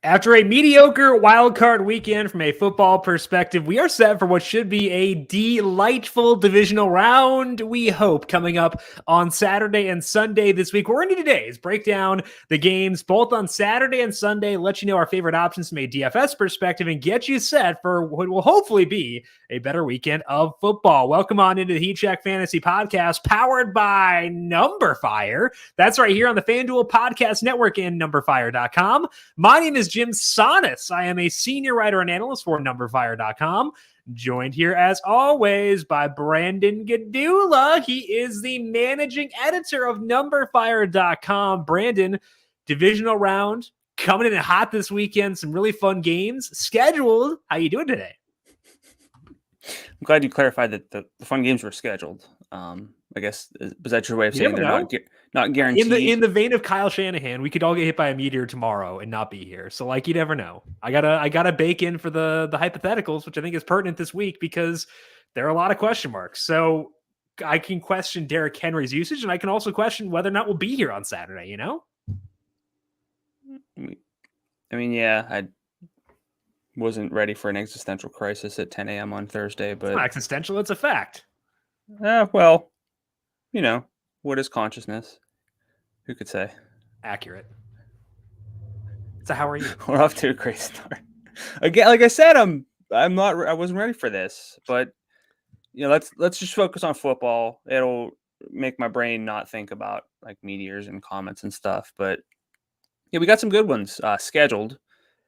After a mediocre wildcard weekend from a football perspective, we are set for what should be a delightful divisional round, we hope, coming up on Saturday and Sunday this week. What we're going to do today is break down the games both on Saturday and Sunday, let you know our favorite options from a DFS perspective, and get you set for what will hopefully be a better weekend of football. Welcome on into the Heat Check Fantasy Podcast, powered by numberFire. That's right here on the FanDuel Podcast Network and numberFire.com. My name is Jim Sonis. I am a senior writer and analyst for numberFire.com. Joined here, as always, by Brandon Gadula. He is the managing editor of numberFire.com. Brandon, divisional round coming in hot this weekend. Some really fun games scheduled. How you doing today? I'm glad you clarified that the fun games were scheduled. I guess, was that your way of saying they're not guaranteed? In the vein of Kyle Shanahan, we could all get hit by a meteor tomorrow and not be here. So, you never know. I gotta bake in for the hypotheticals, which I think is pertinent this week because there are a lot of question marks. So I can question Derrick Henry's usage, and I can also question whether or not we'll be here on Saturday. You know? I mean, yeah, I wasn't ready for an existential crisis at 10 a.m. on Thursday, but it's not existential; it's a fact. Well, what is consciousness? Who could say? Accurate. So how are you? We're off to a great start. Again, like I said, I wasn't ready for this, but let's just focus on football. It'll make my brain not think about like meteors and comets and stuff. But yeah, we got some good ones scheduled.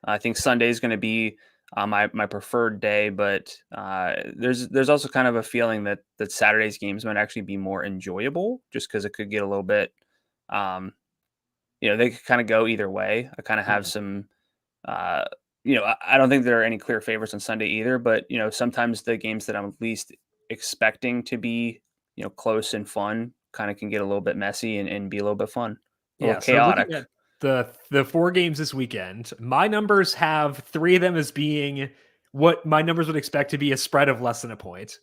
I think Sunday is going to be my preferred day, but there's also kind of a feeling that Saturday's games might actually be more enjoyable just because it could get a little bit, they could kind of go either way. I kind of have some, I don't think there are any clear favorites on Sunday either, but, sometimes the games that I'm least expecting to be, close and fun kind of can get a little bit messy and be a little bit fun, a little chaotic. So the four games this weekend, my numbers have three of them as being what my numbers would expect to be a spread of less than a point.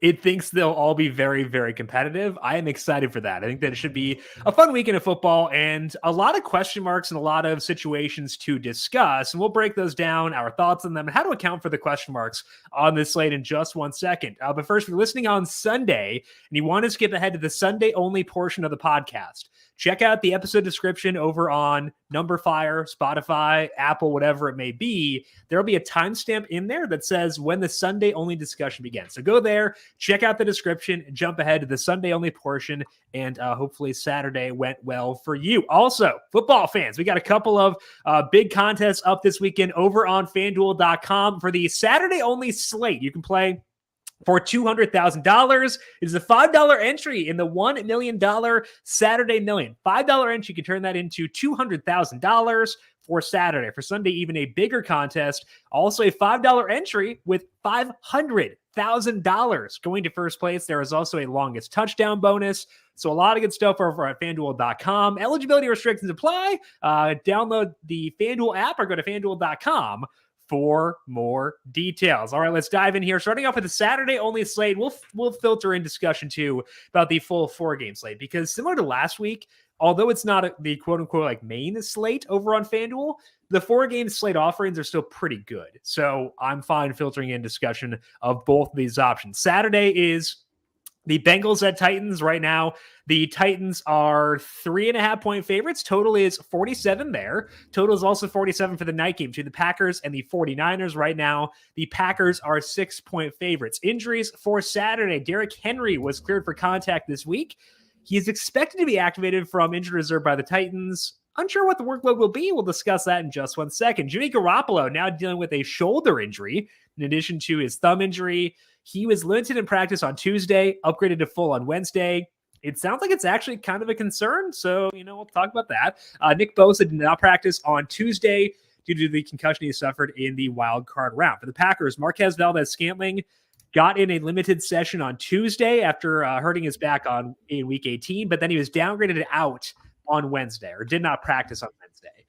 It thinks they'll all be very, very competitive. I am excited for that. I think that it should be a fun weekend of football and a lot of question marks and a lot of situations to discuss. And we'll break those down, our thoughts on them, and how to account for the question marks on this slate in just 1 second. But first, if you're listening on Sunday and you want to skip ahead to the Sunday only portion of the podcast, check out the episode description over on numberFire, Spotify, Apple, whatever it may be. There'll be a timestamp in there that says when the Sunday only discussion begins. So go there, check out the description, jump ahead to the Sunday only portion, and hopefully Saturday went well for you. Also, football fans, we got a couple of big contests up this weekend over on FanDuel.com for the Saturday only slate. You can play for $200,000. It is a $5 entry in the $1 million Saturday Million. $5 entry, you can turn that into $200,000 for Saturday. For Sunday, even a bigger contest. Also a $5 entry with $500,000 going to first place. There is also a longest touchdown bonus. So a lot of good stuff over at FanDuel.com. Eligibility restrictions apply. Download the FanDuel app or go to FanDuel.com for more details. All right, let's dive in here. Starting off with the Saturday only slate, we'll filter in discussion too about the full 4-game slate because similar to last week, although it's not the quote unquote main slate over on FanDuel, the 4-game slate offerings are still pretty good. So I'm fine filtering in discussion of both of these options. Saturday is the Bengals at Titans. Right now, the Titans are 3.5-point favorites. Total is 47 there. Total is also 47 for the night game to the Packers and the 49ers. Right now, the Packers are 6-point favorites. Injuries for Saturday. Derrick Henry was cleared for contact this week. He is expected to be activated from injured reserve by the Titans. Unsure what the workload will be. We'll discuss that in just 1 second. Jimmy Garoppolo now dealing with a shoulder injury in addition to his thumb injury. He was limited in practice on Tuesday, upgraded to full on Wednesday. It sounds like it's actually kind of a concern, so, we'll talk about that. Nick Bosa did not practice on Tuesday due to the concussion he suffered in the wild card round. For the Packers, Marquez Valdez-Scantling got in a limited session on Tuesday after hurting his back in Week 18, but then he was downgraded out on Wednesday, or did not practice on Wednesday.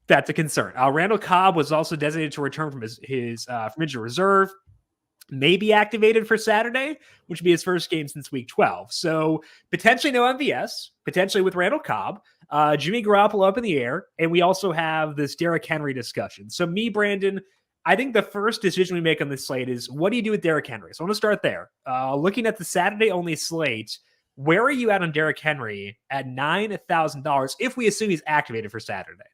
That's a concern. Randall Cobb was also designated to return from his from injured reserve. May be activated for Saturday, which would be his first game since week 12. So potentially no MVS, potentially with Randall Cobb. Jimmy Garoppolo up in the air, and we also have this Derrick Henry discussion. So me, Brandon, I think the first decision we make on this slate is what do you do with Derrick Henry? So I want to start there. Looking at the Saturday-only slate, where are you at on Derrick Henry at $9,000 if we assume he's activated for Saturday?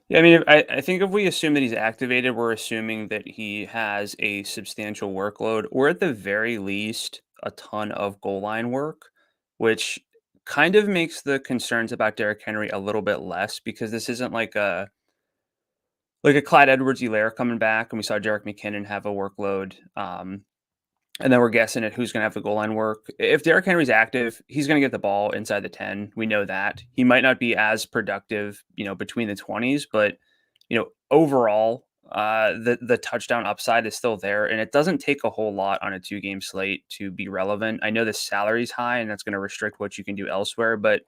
Yeah, I mean, I think if we assume that he's activated, we're assuming that he has a substantial workload, or at the very least, a ton of goal line work, which kind of makes the concerns about Derrick Henry a little bit less because this isn't like a Clyde Edwards-Helaire coming back, and we saw Jerick McKinnon have a workload. And then we're guessing at who's going to have the goal line work. If Derrick Henry's active, he's going to get the ball inside the 10. We know that. He might not be as productive, between the 20s, but, overall, the touchdown upside is still there. And it doesn't take a whole lot on a 2-game slate to be relevant. I know the salary's high, and that's going to restrict what you can do elsewhere. But,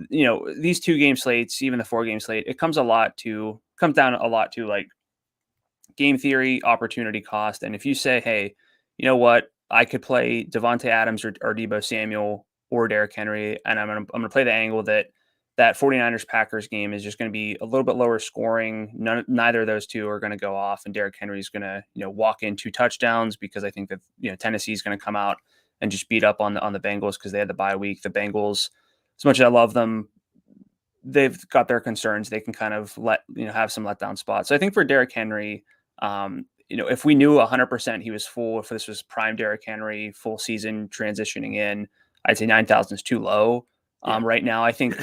these 2-game slates, even the 4-game slate, it comes down a lot to like game theory, opportunity cost. And if you say, hey, you know what? I could play Devontae Adams or Deebo Samuel or Derrick Henry, and I'm gonna play the angle that 49ers Packers game is just going to be a little bit lower scoring. Neither of those two are going to go off, and Derrick Henry is going to walk in 2 touchdowns because I think that Tennessee is going to come out and just beat up on the Bengals because they had the bye week. The Bengals, as much as I love them, they've got their concerns. They can kind of have some letdown spots. So I think for Derrick Henry, if we knew 100% he was full, if this was prime Derrick Henry, full season transitioning in, I'd say 9,000 is too low. Right now, I think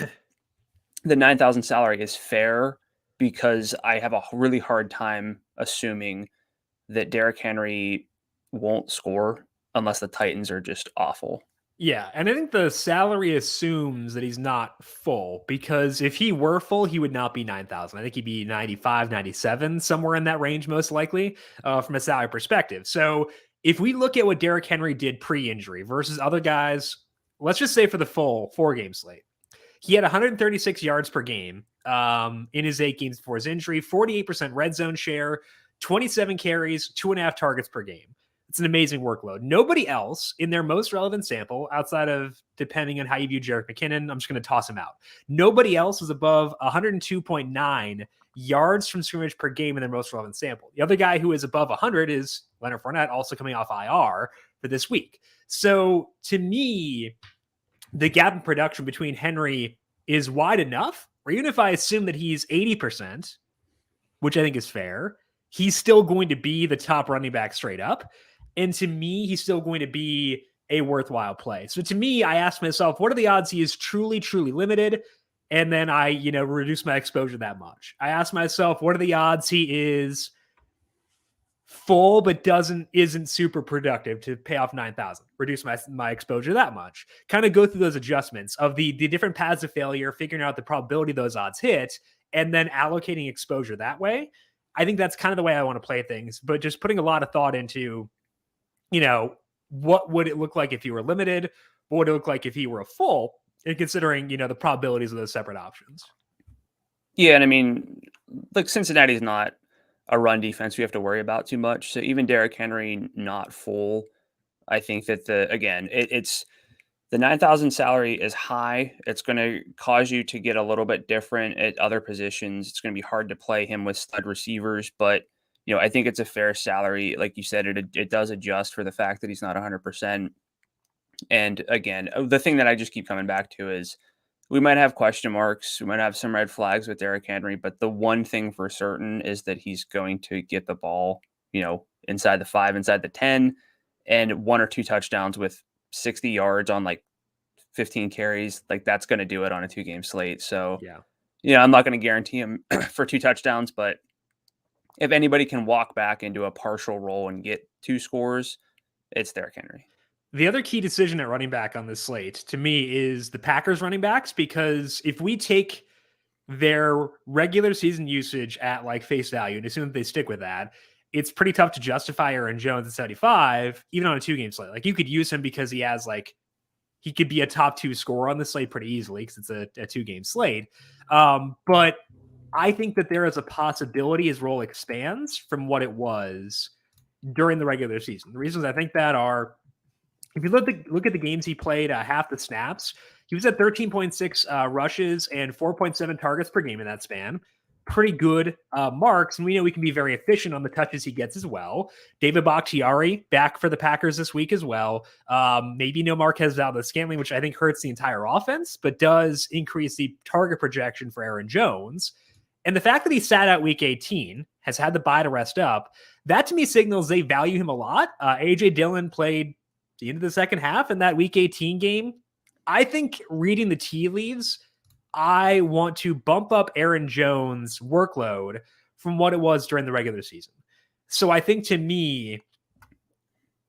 the 9,000 salary is fair because I have a really hard time assuming that Derrick Henry won't score unless the Titans are just awful. Yeah, and I think the salary assumes that he's not full because if he were full, he would not be 9,000. I think he'd be 95, 97, somewhere in that range, most likely, from a salary perspective. So if we look at what Derrick Henry did pre-injury versus other guys, let's just say for the full 4-game slate, he had 136 yards per game in his 8 games before his injury, 48% red zone share, 27 carries, 2.5 targets per game. It's an amazing workload. Nobody else in their most relevant sample, outside of depending on how you view Jerick McKinnon, I'm just going to toss him out. Nobody else was above 102.9 yards from scrimmage per game in their most relevant sample. The other guy who is above 100 is Leonard Fournette, also coming off IR for this week. So to me, the gap in production between Henry is wide enough, or even if I assume that he's 80%, which I think is fair, he's still going to be the top running back straight up. And to me, he's still going to be a worthwhile play. So to me, I ask myself, what are the odds he is truly, truly limited? And then I, reduce my exposure that much. I ask myself, what are the odds he is full but isn't super productive to pay off 9,000? Reduce my exposure that much. Kind of go through those adjustments of the different paths of failure, figuring out the probability those odds hit, and then allocating exposure that way. I think that's kind of the way I want to play things, but just putting a lot of thought into, what would it look like if you were limited? What would it look like if he were a full? And considering, the probabilities of those separate options. Yeah, and I mean, Cincinnati's not a run defense we have to worry about too much. So even Derrick Henry not full, I think that it's the 9,000 salary is high. It's going to cause you to get a little bit different at other positions. It's going to be hard to play him with stud receivers, but I think it's a fair salary. Like you said, it does adjust for the fact that he's not 100%. And again, the thing that I just keep coming back to is we might have question marks. We might have some red flags with Derrick Henry, but the one thing for certain is that he's going to get the ball, inside the 5, inside the 10, and 1 or 2 touchdowns with 60 yards on 15 carries. That's going to do it on a 2-game slate. So, I'm not going to guarantee him for 2 touchdowns, but if anybody can walk back into a partial role and get 2 scores, it's Derrick Henry. The other key decision at running back on this slate to me is the Packers running backs, because if we take their regular season usage at face value and assume that they stick with that, it's pretty tough to justify Aaron Jones at 75, even on a 2-game slate. You could use him because he has he could be a top 2 scorer on the slate pretty easily because it's a 2-game slate. But I think that there is a possibility his role expands from what it was during the regular season. The reasons I think that are, if you look at the games he played half the snaps, He was at 13.6 rushes and 4.7 targets per game in that span. Pretty good marks, and we know we can be very efficient on the touches he gets as well. David Bakhtiari back for the Packers this week as well. Maybe no Marquez Valdes-Scantling, which I think hurts the entire offense, but does increase the target projection for Aaron Jones. And the fact that he sat out week 18, has had the bye to rest up, that to me signals they value him a lot. A.J. Dillon played the end of the second half in that week 18 game. I think reading the tea leaves, I want to bump up Aaron Jones' workload from what it was during the regular season. So I think to me,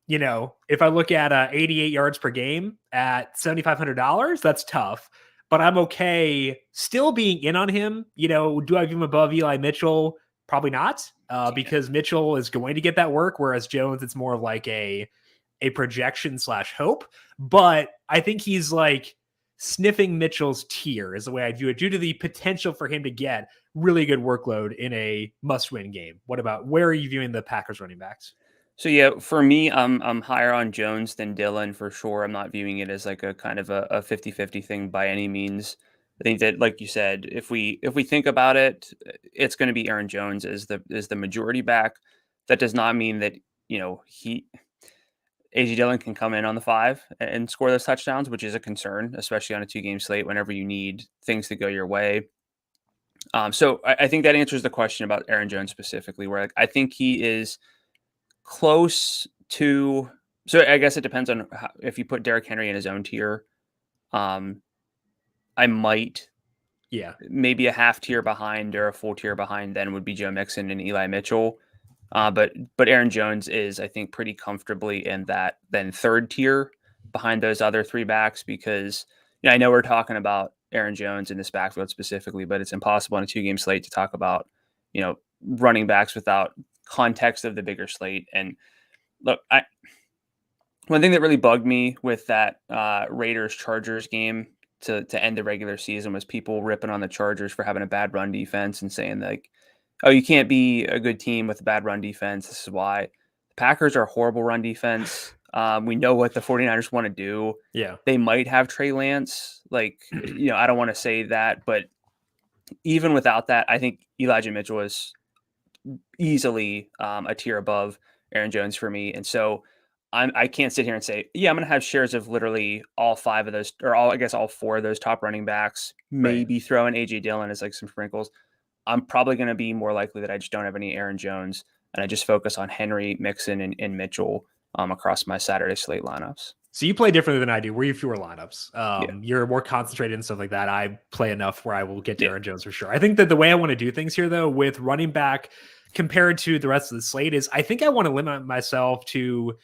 if I look at 88 yards per game at $7,500, that's tough. But I'm okay still being in on him. Do I view him above Eli Mitchell? Probably not, because Mitchell is going to get that work, whereas Jones, it's more of like a projection / hope. But I think he's like sniffing Mitchell's tier is the way I view it, due to the potential for him to get really good workload in a must-win game. Where are you viewing the Packers running backs? So yeah, for me, I'm higher on Jones than Dillon for sure. I'm not viewing it as like a kind of a 50-50 thing by any means. I think that, like you said, if we think about it, it's going to be Aaron Jones as the majority back. That does not mean that A.J. Dillon can come in on the 5 and score those touchdowns, which is a concern, especially on a 2-game slate whenever you need things to go your way. So I think that answers the question about Aaron Jones specifically, where I think he is close to. So I guess it depends on if you put Derrick Henry in his own tier. I might, maybe a half tier behind or a full tier behind. Then would be Joe Mixon and Eli Mitchell. But Aaron Jones is, I think, pretty comfortably in that then third tier behind those other 3 backs, because I know we're talking about Aaron Jones in this backfield specifically, but it's impossible on a 2-game slate to talk about running backs without context of the bigger slate. And look, one thing that really bugged me with that Raiders Chargers game to end the regular season was people ripping on the Chargers for having a bad run defense and saying like, oh, you can't be a good team with a bad run defense. This is why. The Packers are a horrible run defense. We know what the 49ers want to do. Yeah. They might have Trey Lance. I don't want to say that, but even without that, I think Elijah Mitchell is easily a tier above Aaron Jones for me. And so I can't sit here and say, I'm going to have shares of literally all 5 of those, or all 4 of those top running backs, maybe throw in A.J. Dillon as like some sprinkles. I'm probably going to be more likely that I just don't have any Aaron Jones, and I just focus on Henry, Mixon, and Mitchell across my Saturday slate lineups. So you play differently than I do. Where you fewer lineups. You're more concentrated and stuff like that. I play enough where I will get to Aaron Jones for sure. I think that the way I want to do things here, though, with running back compared to the rest of the slate is I think I want to limit myself to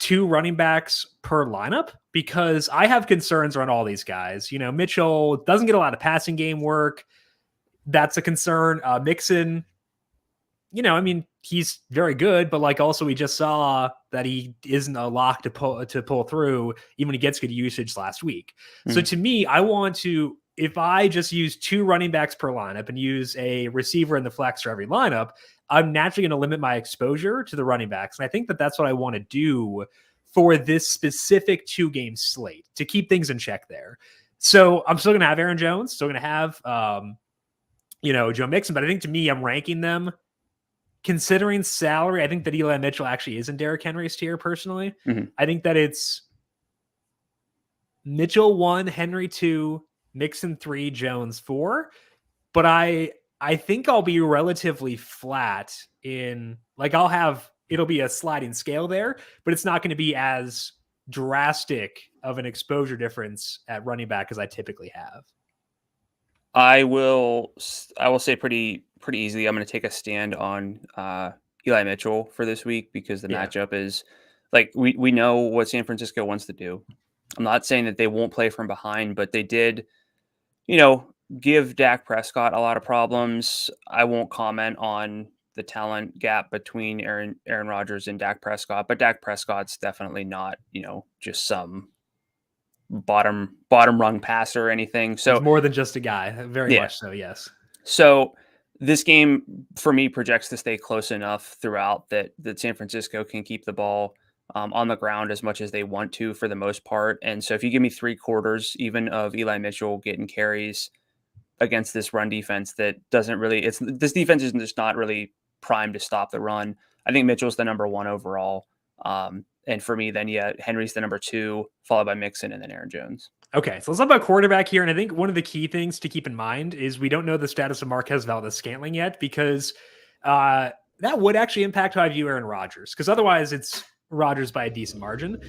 2 running backs per lineup, because I have concerns around all these guys. Mitchell doesn't get a lot of passing game work. That's a concern. Mixon, he's very good, but also we just saw that he isn't a lock to pull through even when he gets good usage last week. So to me, I want to, if I just use 2 running backs per lineup and use a receiver in the flex for every lineup, I'm naturally going to limit my exposure to the running backs. And I think that that's what I want to do for this specific 2-game slate to keep things in check there. So I'm still going to have Aaron Jones, still going to have, Joe Mixon, but I think to me, I'm ranking them considering salary. I think that Eli Mitchell actually isn't Derrick Henry's tier personally. I think that it's Mitchell 1, Henry 2, Mixon 3, Jones 4. But I think I'll be relatively flat in it'll be a sliding scale there, but it's not going to be as drastic of an exposure difference at running back as I typically have. I will say pretty easily, I'm going to take a stand on Eli Mitchell for this week, because the matchup is we know what San Francisco wants to do. I'm not saying that they won't play from behind, but they did, give Dak Prescott a lot of problems. I won't comment on the talent gap between Aaron Rodgers and Dak Prescott, but Dak Prescott's definitely not, just some bottom rung passer or anything. So it's more than just a guy. Very much so. Yes. So this game for me projects to stay close enough throughout that San Francisco can keep the ball on the ground as much as they want to for the most part. And so if you give me 3/4 even of Eli Mitchell getting carries against this run defense that doesn't really, this defense is just not really primed to stop the run. I think Mitchell's the number 1 overall. And for me, then, yeah, Henry's the number 2, followed by Mixon and then Aaron Jones. Okay, so let's talk about quarterback here. And I think one of the key things to keep in mind is we don't know the status of Marquez Valdez-Scantling yet, because that would actually impact how I view Aaron Rodgers, because otherwise it's Rodgers by a decent margin.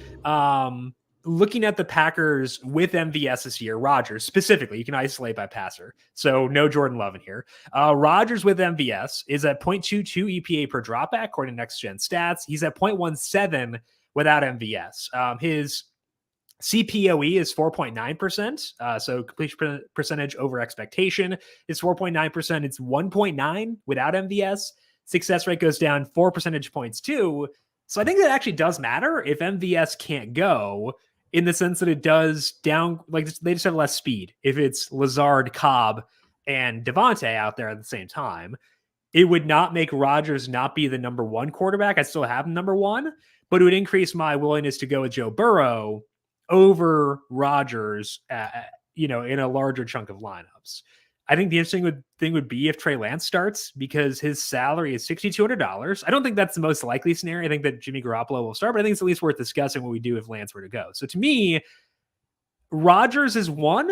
Looking at the Packers with MVS this year, Rodgers specifically, you can isolate by passer. So no Jordan Love in here. Rodgers with MVS is at 0.22 EPA per dropback, according to Next Gen Stats. He's at 0.17 without MVS. His CPOE is 4.9%. So completion percentage over expectation is 4.9%. It's 1.9 without MVS. Success rate goes down 4 percentage points too. So I think that actually does matter if MVS can't go, in the sense that it does down, like they just have less speed. If it's Lazard, Cobb, and Devontae out there at the same time, it would not make Rodgers not be the number 1 quarterback. I still have him number 1, but it would increase my willingness to go with Joe Burrow over Rodgers, in a larger chunk of lineups. I think the interesting thing would be if Trey Lance starts, because his salary is $6,200. I don't think that's the most likely scenario. I think that Jimmy Garoppolo will start, but I think it's at least worth discussing what we do if Lance were to go. So to me, Rodgers is 1.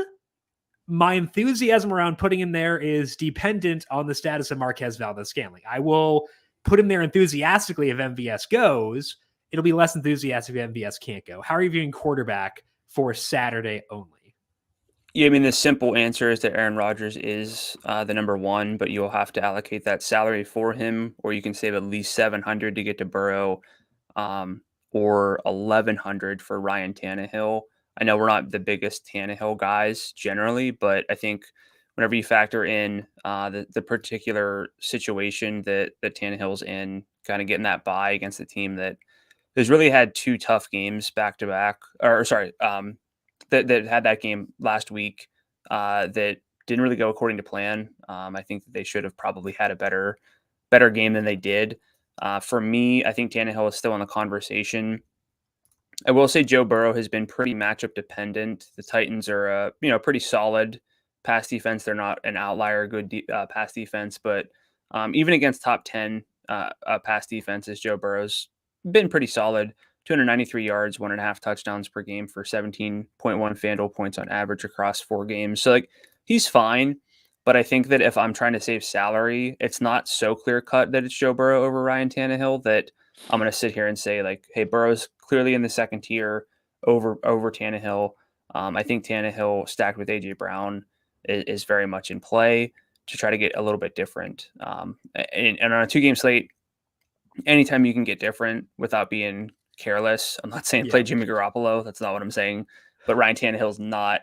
My enthusiasm around putting him there is dependent on the status of Marquez Valdez-Scantling. I will put him there enthusiastically if MVS goes. It'll be less enthusiastic if MVS can't go. How are you viewing quarterback for Saturday only? Yeah, I mean, the simple answer is that Aaron Rodgers is the number 1, but you'll have to allocate that salary for him, or you can save at least $700 to get to Burrow, or $1,100 for Ryan Tannehill. I know we're not the biggest Tannehill guys generally, but I think whenever you factor in the particular situation that Tannehill's in, kind of getting that bye against the team that has really had 2 tough games back to back, that had that game last week that didn't really go according to plan. I think that they should have probably had a better game than they did. For me, I think Tannehill is still in the conversation. I will say Joe Burrow has been pretty matchup dependent. The Titans are a pretty solid pass defense. They're not an outlier good pass defense, but even against top 10 pass defenses, Joe Burrow's been pretty solid. 293 yards, 1.5 touchdowns per game for 17.1 FanDuel points on average across 4 games. So he's fine, but I think that if I'm trying to save salary, it's not so clear cut that it's Joe Burrow over Ryan Tannehill that I'm going to sit here and say hey, Burrow's clearly in the second tier over Tannehill. I think Tannehill stacked with AJ Brown is very much in play to try to get a little bit different. And on a 2-game slate, anytime you can get different without being careless. I'm not saying play Jimmy Garoppolo. That's not what I'm saying. But Ryan Tannehill's not,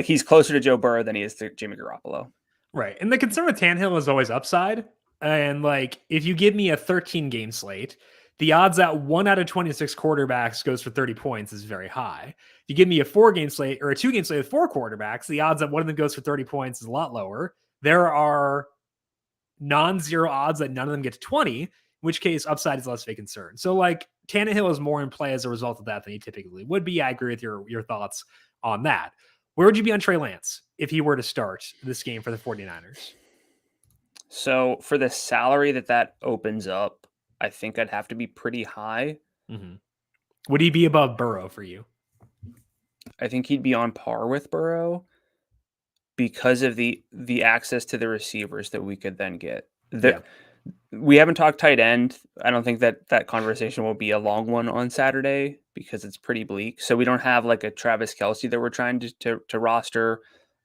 he's closer to Joe Burrow than he is to Jimmy Garoppolo. Right. And the concern with Tannehill is always upside. And if you give me a 13-game slate, the odds that 1 out of 26 quarterbacks goes for 30 points is very high. If you give me a 4-game slate or a 2-game slate with 4 quarterbacks, the odds that one of them goes for 30 points is a lot lower. There are non-zero odds that none of them get to 20, in which case upside is less of a concern. So Tannehill is more in play as a result of that than he typically would be. I agree with your thoughts on that. Where would you be on Trey Lance if he were to start this game for the 49ers? So for the salary that opens up, I think I'd have to be pretty high. Mm-hmm. Would he be above Burrow for you? I think he'd be on par with Burrow because of the access to the receivers that we could then get. We haven't talked tight end. I don't think that conversation will be a long one on Saturday because it's pretty bleak. So we don't have a Travis Kelce that we're trying to roster.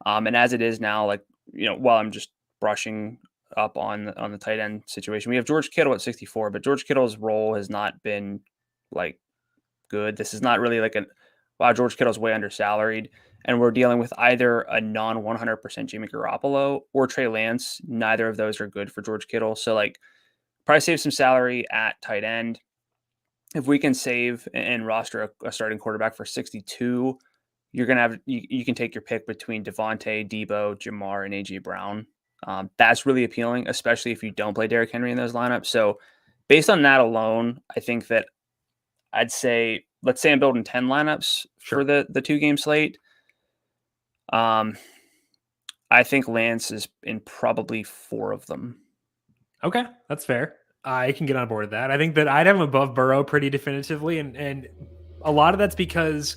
And as it is now, while I'm just brushing up on the tight end situation, we have George Kittle at 64, but George Kittle's role has not been good. This is not really wow, George Kittle's way under salaried. And we're dealing with either a non 100% Jimmy Garoppolo or Trey Lance. Neither of those are good for George Kittle. So probably save some salary at tight end. If we can save and roster a starting quarterback for 62, you're going to have, you can take your pick between Devontae, Deebo, Jamar, and AJ Brown. That's really appealing, especially if you don't play Derrick Henry in those lineups. So based on that alone, I think that I'd say, let's say I'm building 10 lineups for the 2-game slate. I think Lance is in probably 4 of them. Okay, that's fair. I can get on board with that. I think that I'd have him above Burrow pretty definitively, and a lot of that's because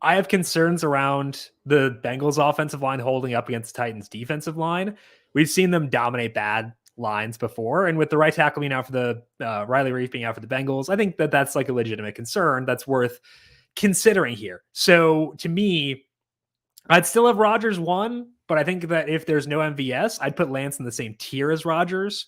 I have concerns around the Bengals offensive line holding up against the Titans defensive line. We've seen them dominate bad lines before, and with the right tackle being out for the Riley Reif being out for the Bengals, I think that that's like a legitimate concern that's worth considering here. So to me, I'd still have Rodgers 1, but I think that if there's no MVS, I'd put Lance in the same tier as Rodgers,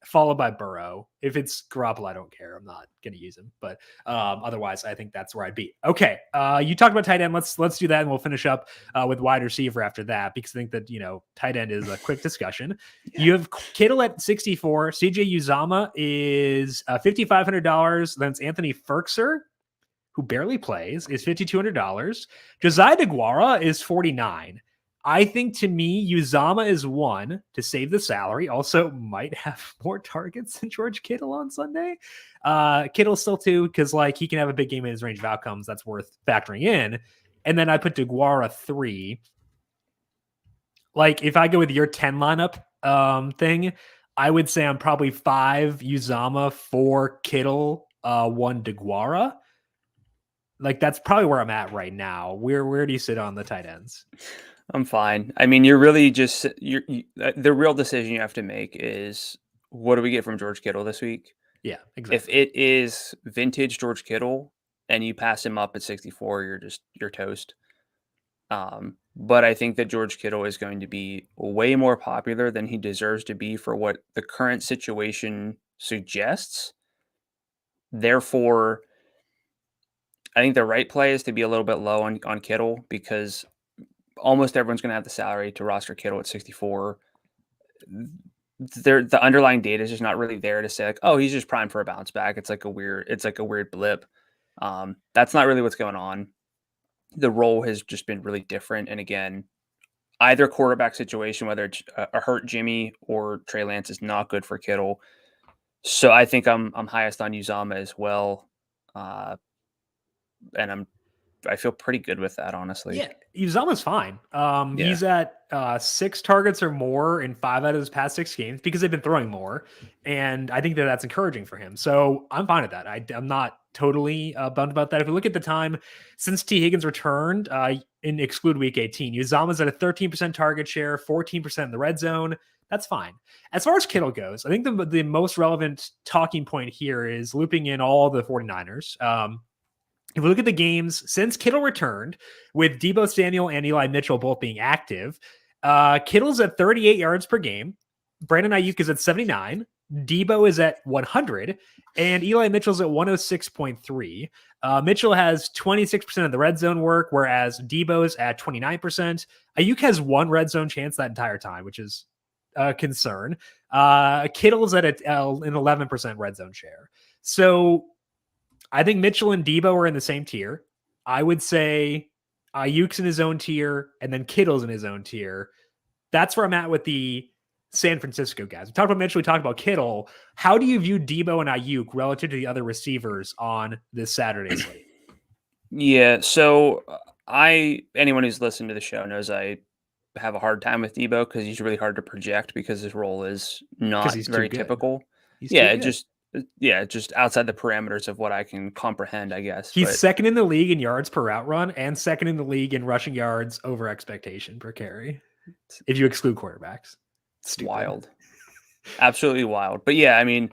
followed by Burrow. If it's Garoppolo, I don't care. I'm not going to use him, but otherwise, I think that's where I'd be. Okay, you talked about tight end. Let's do that, and we'll finish up with wide receiver after that, because I think that tight end is a quick discussion. Yeah. You have Kittle at 64. CJ Uzama is $5,500. Then it's Anthony Ferkser, who barely plays, is $5,200. Josiah DeGuara is $49. I think, to me, Uzama is 1 to save the salary. Also might have more targets than George Kittle on Sunday. Kittle still 2, because he can have a big game in his range of outcomes. That's worth factoring in. And then I put DeGuara 3. If I go with your 10 lineup thing, I would say I'm probably 5 Uzama, 4 Kittle, 1 DeGuara. That's probably where I'm at right now. Where do you sit on the tight ends? I'm fine. I mean, you're really just the real decision you have to make is, what do we get from George Kittle this week? Yeah, exactly. If it is vintage George Kittle and you pass him up at 64, you're toast. But I think that George Kittle is going to be way more popular than he deserves to be for what the current situation suggests. Therefore, I think the right play is to be a little bit low on Kittle, because almost everyone's going to have the salary to roster Kittle at 64. The underlying data is just not really there to say oh, he's just primed for a bounce back. It's like a weird blip. That's not really what's going on. The role has just been really different. And again, either quarterback situation, whether it's a hurt Jimmy or Trey Lance, is not good for Kittle. So I think I'm highest on Uzama as well. And I feel pretty good with that, honestly. Yeah, Uzama's fine. He's at 6 targets or more in 5 out of his past 6 games, because they've been throwing more, and I think that that's encouraging for him. So I'm fine with that. I'm not totally bummed about that. If we look at the time since T. Higgins returned, in exclude week 18, Uzama's at a 13% target share, 14% in the red zone. That's fine. As far as Kittle goes, I think the most relevant talking point here is looping in all the 49ers. If we look at the games since Kittle returned, with Deebo Samuel and Eli Mitchell both being active, Kittle's at 38 yards per game. Brandon Ayuk is at 79. Deebo is at 100. And Eli Mitchell's at 106.3. Mitchell has 26% of the red zone work, whereas Deebo's at 29%. Ayuk has 1 red zone chance that entire time, which is a concern. Kittle's at an 11% red zone share. So I think Mitchell and Deebo are in the same tier. I would say Ayuk's in his own tier, and then Kittle's in his own tier. That's where I'm at with the San Francisco guys. We talked about Mitchell, we talked about Kittle. How do you view Deebo and Ayuk relative to the other receivers on this Saturday slate? Yeah, so anyone who's listened to the show knows I have a hard time with Deebo, because he's really hard to project, because his role is not very typical. Just outside the parameters of what I can comprehend, I guess. He's second in the league in yards per route run, and second in the league in rushing yards over expectation per carry, if you exclude quarterbacks. Stupid. Wild. Absolutely wild. But yeah, I mean,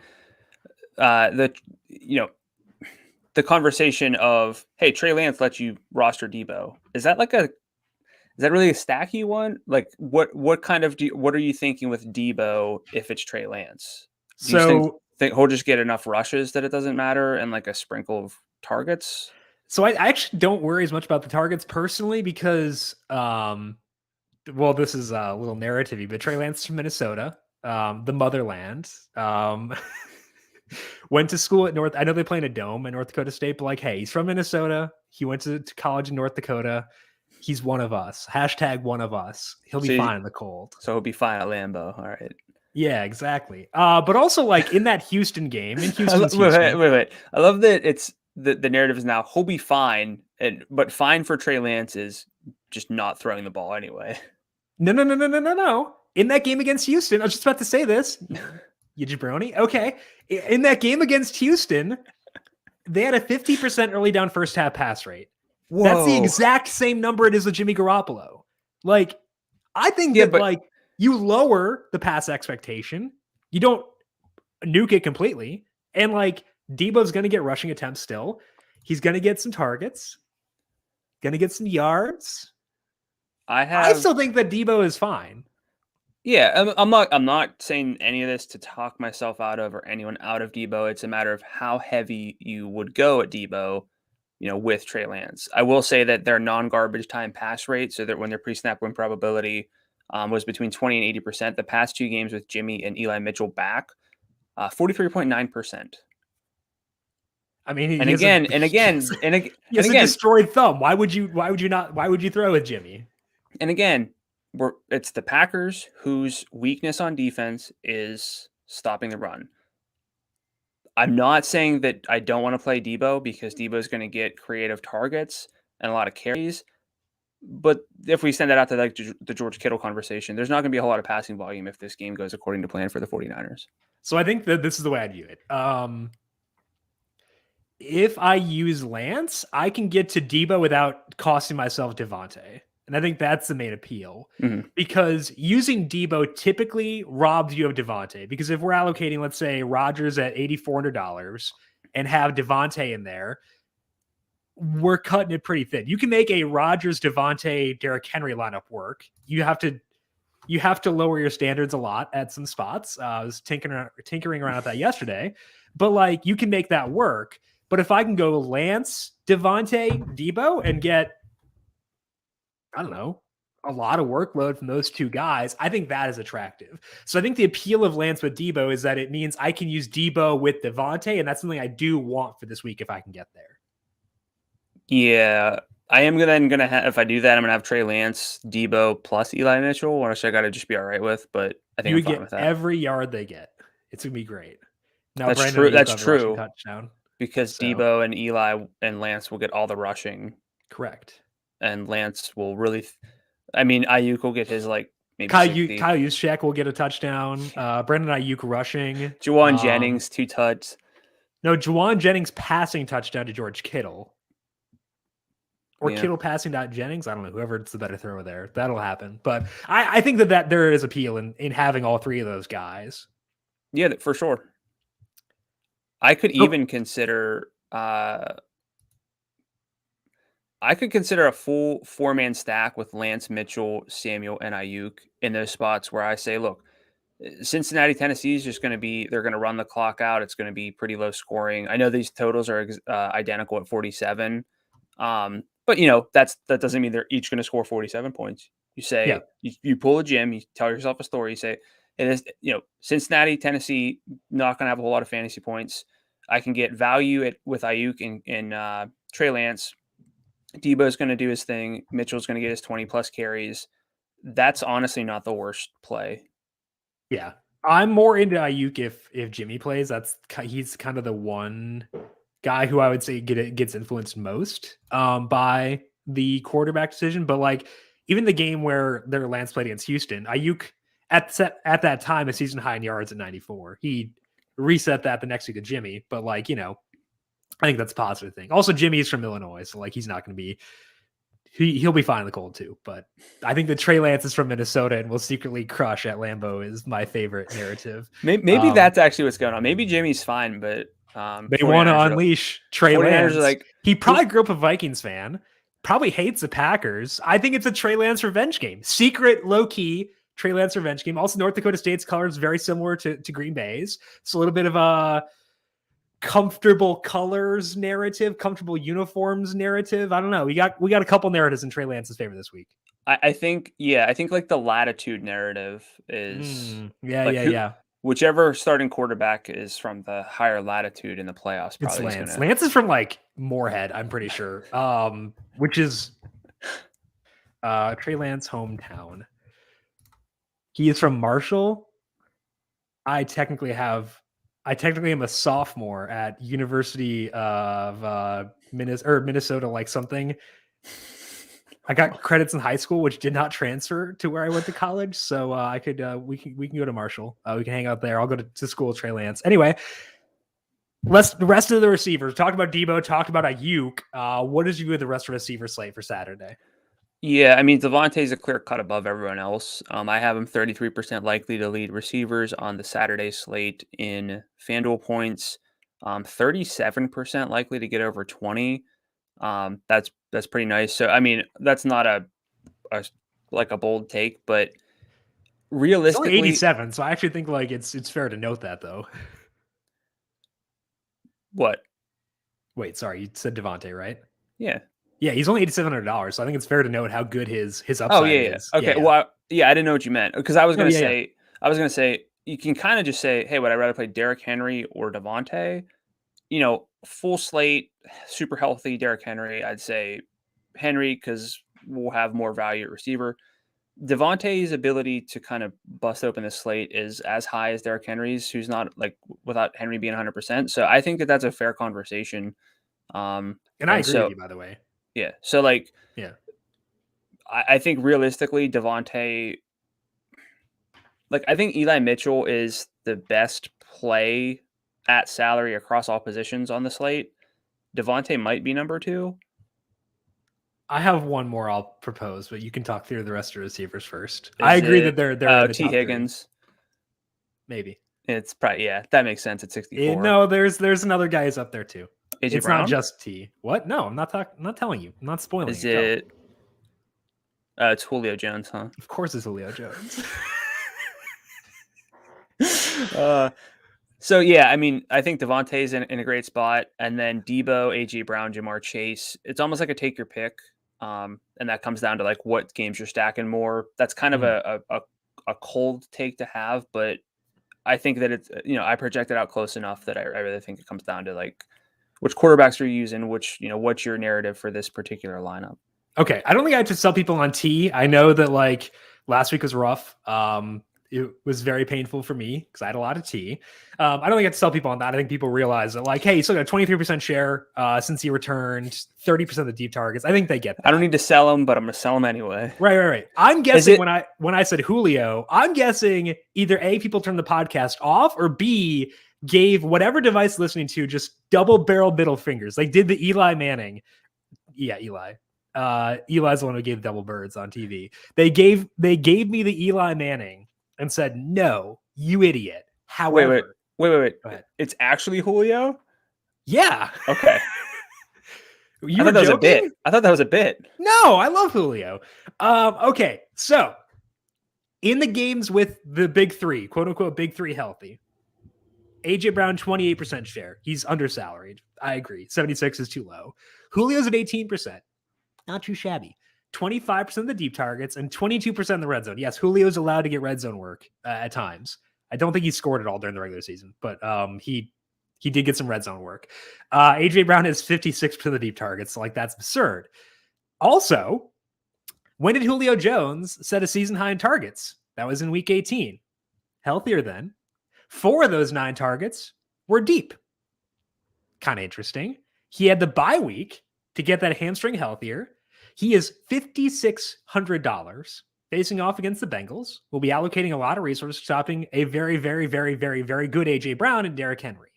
the conversation of, hey, Trey Lance lets you roster Deebo. Is that really a stack you want? What are you thinking with Deebo if it's Trey Lance? Do you think he'll just get enough rushes that it doesn't matter, and a sprinkle of targets? So I actually don't worry as much about the targets personally, because this is a little narrative-y, but Trey Lance from Minnesota, the motherland, went to school at I know they play in a dome at North Dakota State, but hey, he's from Minnesota. He went to college in North Dakota. He's one of us. # one of us. He'll be fine in the cold. So he'll be fine at Lambeau. All right. Yeah, exactly. But also in that Houston game, wait. I love that the narrative is now he'll be fine, but fine for Trey Lance is just not throwing the ball anyway. No. In that game against Houston, I was just about to say this. You jabroni? Okay. In that game against Houston, they had a 50% early down first half pass rate. Whoa. That's the exact same number it is with Jimmy Garoppolo. Like, I think that like you lower the pass expectation. You don't nuke it completely. And like Deebo's going to get rushing attempts still. He's going to get some targets. Going to get some yards. I still think that Deebo is fine. Yeah, I'm not saying any of this to talk myself out of or anyone out of Deebo. It's a matter of how heavy you would go at Deebo, with Trey Lance. I will say that their non-garbage time pass rate, so that when their pre-snap win probability was between 20 and 80%, the past 2 games with Jimmy and Eli Mitchell back, 43.9%. I mean, he has a destroyed thumb. Why would you throw at Jimmy? And again, it's the Packers whose weakness on defense is stopping the run. I'm not saying that I don't want to play Deebo because Deebo is going to get creative targets and a lot of carries. But if we send that out to like the George Kittle conversation, there's not going to be a whole lot of passing volume if this game goes according to plan for the 49ers. So I think that this is the way I view it. If I use Lance, I can get to Deebo without costing myself Devontae. And I think that's the main appeal because using Deebo typically robs you of Devontae. Because if we're allocating, let's say, Rodgers at $8,400 and have Devontae in there, we're cutting it pretty thin. You can make a Rodgers, Devontae, Derrick Henry lineup work. You have to lower your standards a lot at some spots. I was tinkering around with that yesterday, but like you can make that work. But if I can go Lance, Devontae, Deebo, and get, I don't know, a lot of workload from those 2 guys, I think that is attractive. So I think the appeal of Lance with Deebo is that it means I can use Deebo with Devontae, and that's something I do want for this week if I can get there. Yeah, I am gonna have, if I do that, I'm gonna have Trey Lance, Deebo plus Eli Mitchell, which I gotta just be all right with. But I think you I'm fine get with that. Every yard they get. It's gonna be great. Now, that's true. That's true. Because Deebo and Eli and Lance will get all the rushing. Correct. And Lance will really, Ayuk will get his maybe Kyle Juszczyk will get a touchdown. Brandon Ayuk rushing. Juwan Jennings 2 touchdowns. No, Juwan Jennings passing touchdown to George Kittle. Or Kittle passing to Jennings. I don't know. Whoever's the better thrower there. That'll happen. But I think that there is appeal in having all 3 of those guys. Yeah, for sure. I could even consider a full 4-man stack with Lance, Mitchell, Samuel, and Ayuk in those spots where I say, look, Cincinnati, Tennessee is just going to be, they're going to run the clock out. It's going to be pretty low scoring. I know these totals are identical at 47. But that doesn't mean they're each going to score 47 points. You say, you pull a gym, you tell yourself a story, you say, it is, Cincinnati, Tennessee, not going to have a whole lot of fantasy points. I can get value with Ayuk and Trey Lance. Deebo's going to do his thing. Mitchell's going to get his 20 plus carries. That's honestly not the worst play. Yeah. I'm more into Ayuk if Jimmy plays. He's kind of the one guy who I would say gets influenced most by the quarterback decision. But like even the game where their Lance played against Houston, Ayuk at that time a season high in yards at 94. He reset that the next week to Jimmy, but like I think that's a positive thing. Also, Jimmy's from Illinois, so like he's not going to be. He'll be fine in the cold too. But I think that Trey Lance is from Minnesota and will secretly crush at Lambeau is my favorite narrative. Maybe that's actually what's going on. Maybe Jimmy's fine, but they want to unleash Trey Lance. He probably grew up a Vikings fan. Probably hates the Packers. I think it's a Trey Lance revenge game. Secret, low key Trey Lance revenge game. Also, North Dakota State's colors very similar to Green Bay's. It's a little bit of a comfortable colors narrative, comfortable uniforms narrative. I don't know. We got a couple narratives in Trey Lance's favor this week. I think like the latitude narrative is whichever starting quarterback is from the higher latitude in the playoffs. Probably it's Lance. Lance is from like Moorhead, I'm pretty sure. Which is Trey Lance hometown. He is from Marshall. I technically have I technically am a sophomore at University of Minnesota, like something. I got credits in high school, which did not transfer to where I went to college. So I could we can go to Marshall. We can hang out there. I'll go to school at Trey Lance. Anyway, the rest of the receivers. Talked about Deebo. Talked about Ayuk. What is you with the rest of the receiver slate for Saturday? Yeah, I mean, Devontae's a clear cut above everyone else. I have him 33% likely to lead receivers on the Saturday slate in FanDuel points. 37% likely to get over 20. That's pretty nice. So, I mean, that's not a like a bold take, but It's only realistically, 87, so I actually think like it's fair to note that though. what? Wait, sorry, you said Devontae, right? Yeah. Yeah, he's only $8,700, so I think it's fair to note how good his upside Oh yeah, is. yeah. Okay. Yeah. Well, I didn't know what you meant because I was No, gonna yeah. say, you can kind of just say, hey, would I rather play Derrick Henry or Devontae? Full slate, super healthy Derrick Henry. I'd say Henry because we'll have more value at receiver. Devontae's ability to kind of bust open the slate is as high as Derrick Henry's, who's not like without Henry being 100%. So I think that that's a fair conversation. And I And agree with so, you, by the way. yeah. So like, Yeah. I think realistically, Devontae, like I think Eli Mitchell is the best play at salary across all positions on the slate. Devontae might be number two. I have one more I'll propose, but you can talk through the rest of the receivers first. I Is agree it that they're in the T top 3. Higgins? Maybe. It's probably, yeah, that makes sense at 64. No, there's another guy who's up there too. AJ It's not Brown? just T. What? No, I'm not telling you. I'm not spoiling Is it. Go. it? It's Julio Jones, huh? Of course it's Julio Jones. So yeah, I mean, I think Devontae's in a great spot, and then Deebo, AJ Brown, Jamar Chase. It's almost like a take your pick, and that comes down to like what games you're stacking more. That's kind of a cold take to have, but I think that it's I project it out close enough that I really think it comes down to like which quarterbacks are you using, what's your narrative for this particular lineup. Okay, I don't think I have to sell people on T. I know that like last week was rough. It was very painful for me because I had a lot of T. I don't think I have to sell people on that. I think people realize that like, hey, you still got a 23% share since he returned, 30% of the deep targets. I think they get that. I don't need to sell them, but I'm gonna sell them anyway. Right. I'm guessing when I said Julio, I'm guessing either A, people turned the podcast off, or B, gave whatever device listening to just double barrel middle fingers. Like did the Eli Manning. Yeah, Eli. Eli's the one who gave double birds on TV. They gave me the Eli Manning and said, "No, you idiot." However, wait. Go ahead. It's actually Julio? Yeah. Okay. You were joking? I thought that was a bit. No, I love Julio. Okay, so in the games with the big 3, quote unquote big 3 healthy, AJ Brown 28% share. He's undersalaried. I agree. 76 is too low. Julio's at 18%. Not too shabby. 25% of the deep targets and 22% in the red zone. Yes, Julio's allowed to get red zone work at times. I don't think he scored it all during the regular season, but he did get some red zone work. AJ Brown has 56% of the deep targets. So like that's absurd. Also, when did Julio Jones set a season high in targets? That was in week 18. Healthier then. 4 of those 9 targets were deep. Kind of interesting. He had the bye week to get that hamstring healthier. He is $5,600 facing off against the Bengals. We'll be allocating a lot of resources stopping a very, very, very, very, very good AJ Brown and Derrick Henry.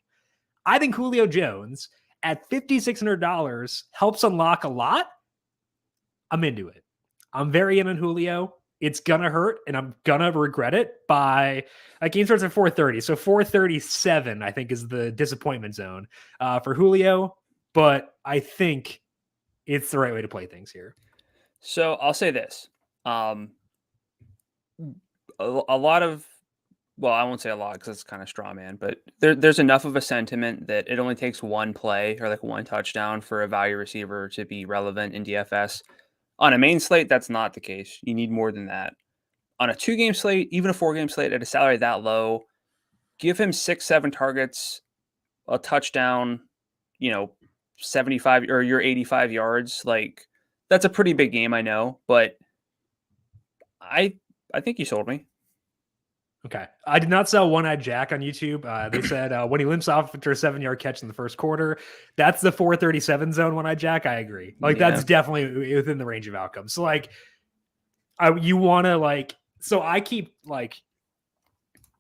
I think Julio Jones at $5,600 helps unlock a lot. I'm into it. I'm very in on Julio. It's gonna hurt, and I'm gonna regret it by game starts at 4:30. So 4:37, I think, is the disappointment zone for Julio. But I think it's the right way to play things here. So I'll say this. A lot of, well, I won't say a lot because it's kind of straw man, but there's enough of a sentiment that it only takes one play or like one touchdown for a value receiver to be relevant in DFS. On a main slate, that's not the case. You need more than that. On a 2-game slate, even a 4-game slate at a salary that low, give him 6-7 targets, a touchdown, 75 or your 85 yards. Like that's a pretty big game, I know, but I think you sold me. Okay. I did not sell One-Eyed Jack on YouTube. They said when he limps off after a 7-yard catch in the first quarter, that's the 437 zone One-Eyed Jack. I agree. Like, that's definitely within the range of outcomes. So, like, you want to, like, so I keep, like,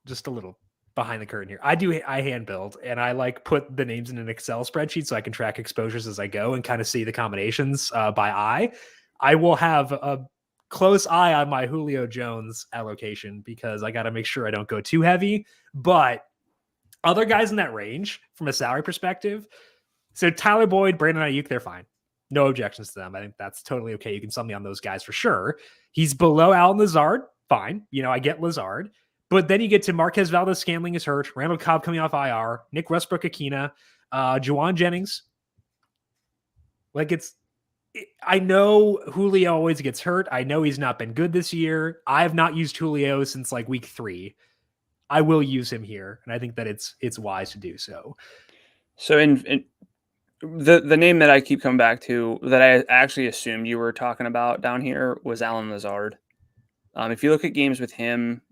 just a little behind the curtain here. I hand build, and I, like, put the names in an Excel spreadsheet so I can track exposures as I go and kind of see the combinations by eye. I will have a close eye on my Julio Jones allocation because I got to make sure I don't go too heavy. But other guys in that range from a salary perspective, so Tyler Boyd, Brandon Ayuk, they're fine. No objections to them. I think that's totally okay. You can sell me on those guys for sure. He's below Allen Lazard. Fine. I get Lazard. But then you get to Marquez Valdez-Scantling is hurt. Randall Cobb coming off IR. Nick Westbrook-Akina. Juwan Jennings. Like, I know Julio always gets hurt. I know he's not been good this year. I have not used Julio since like week 3. I will use him here, and I think that it's wise to do so. So in the name that I keep coming back to that I actually assumed you were talking about down here was Allen Lazard. If you look at games with him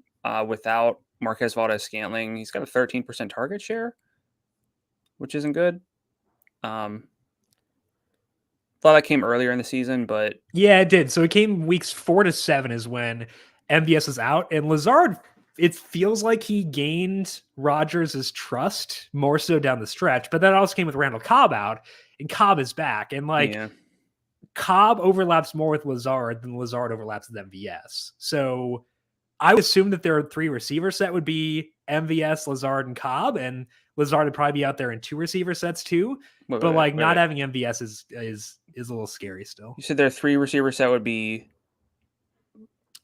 without Marquez Valdez-Scantling, he's got a 13% target share, which isn't good. Thought that came earlier in the season, but yeah, it did. So it came weeks 4 to 7 is when MVS is out, and Lazard, it feels like he gained Rodgers' trust more so down the stretch, but that also came with Randall Cobb out, and Cobb is back, and like Cobb overlaps more with Lazard than Lazard overlaps with MVS. So I would assume that their 3 receiver set would be MVS, Lazard, and Cobb, and Lazard would probably be out there in 2 receiver sets too. But not having MVS is a little scary still. You said their 3 receiver set would be.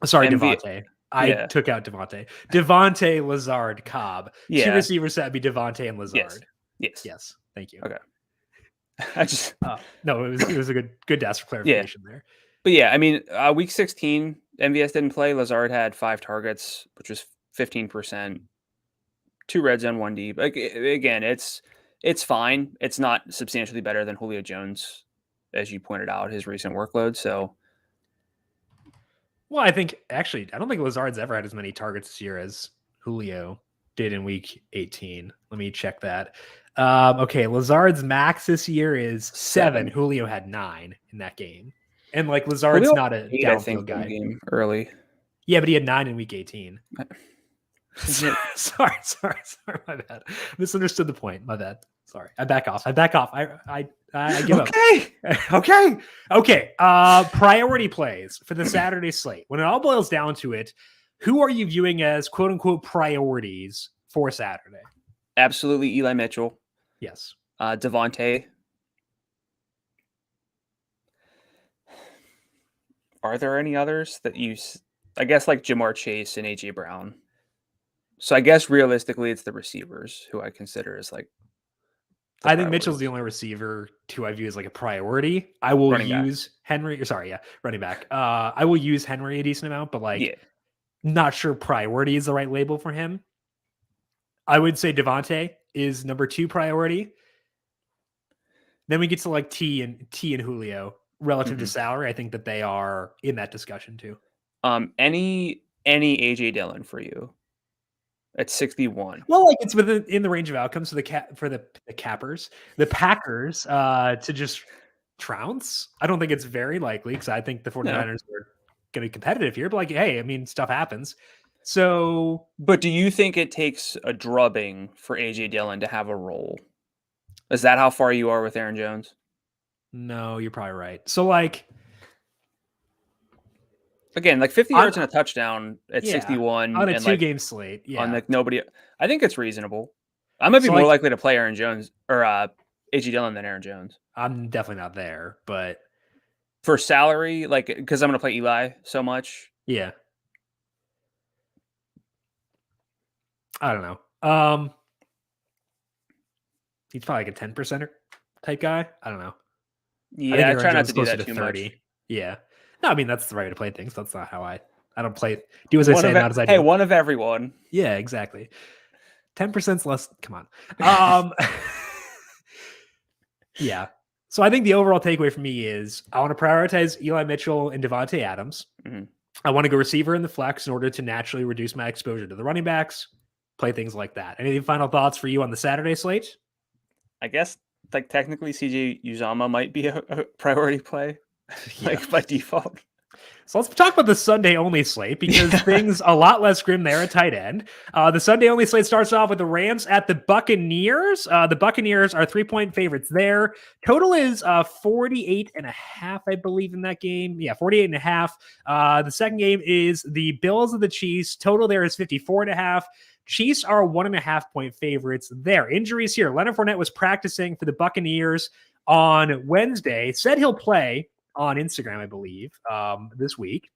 Sorry, Devontae. I took out Devontae. Devontae, Lazard, Cobb. 2 receiver set would be Devontae and Lazard. Yes. Thank you. Okay. I just no, it was a good ask for clarification there. But yeah, I mean, week 16, MVS didn't play. Lazard had 5 targets, which was 15%. 2 red zone, 1 deep. Like, again, it's fine. It's not substantially better than Julio Jones, as you pointed out, his recent workload. So, well, I don't think Lazard's ever had as many targets this year as Julio did in week 18. Let me check that. Okay, Lazard's max this year is 7. Julio had 9 in that game. And like Lazard's not a downfield guy. Game early. Yeah, but he had 9 in week 18. Sorry, my bad. Misunderstood the point. My bad. Sorry. I back off. I give up. Okay. Priority plays for the Saturday slate. When it all boils down to it, who are you viewing as quote unquote priorities for Saturday? Absolutely Eli Mitchell. Yes. Devontae. Are there any others that I guess like Jamar Chase and AJ Brown? So I guess realistically it's the receivers who I consider as like. I think Mitchell's the only receiver who I view as like a priority. I will use Henry. Running back. I will use Henry a decent amount, but not sure priority is the right label for him. I would say Devontae is number 2 priority. Then we get to like T and Julio relative to salary. I think that they are in that discussion too. Any AJ Dillon for you at 61? Well, like it's in the range of outcomes for the Packers to just trounce. I don't think it's very likely because I think the 49ers are going to be competitive here. But like, hey, I mean, stuff happens. So, but do you think it takes a drubbing for AJ Dillon to have a role? Is that how far you are with Aaron Jones? No, you're probably right. So, like, again, like 50 yards and a touchdown at 61 on a 2-game slate. Yeah, on like nobody. I think it's reasonable. I might be more likely to play Aaron Jones or AJ Dillon than Aaron Jones. I'm definitely not there, but for salary, like because I'm going to play Eli so much. Yeah. I don't know. He's probably like a 10%er type guy. I don't know. Yeah, I try not to do that too 30. Much. Yeah. No, I mean, that's the right way to play things. That's not how I don't play. Do as I say, not as I do. Hey, one of everyone. Yeah, exactly. 10% less. Come on. Yeah. So I think the overall takeaway for me is I want to prioritize Eli Mitchell and Devontae Adams. Mm-hmm. I want to go receiver in the flex in order to naturally reduce my exposure to the running backs, play things like that. Any final thoughts for you on the Saturday slate? I guess like technically CJ Uzama might be a priority play, Yeah. like by default. So let's talk about the Sunday only slate because things a lot less grim there at tight end. The Sunday only slate starts off with the Rams at the Buccaneers. The Buccaneers are 3-point favorites there. Total is 48.5, I believe, in that game. Yeah, 48.5. The second game is the Bills of the Chiefs. Total there is 54.5. Chiefs are 1.5-point favorites there. Injuries here. Leonard Fournette was practicing for the Buccaneers on Wednesday. Said he'll play on Instagram, I believe, this week.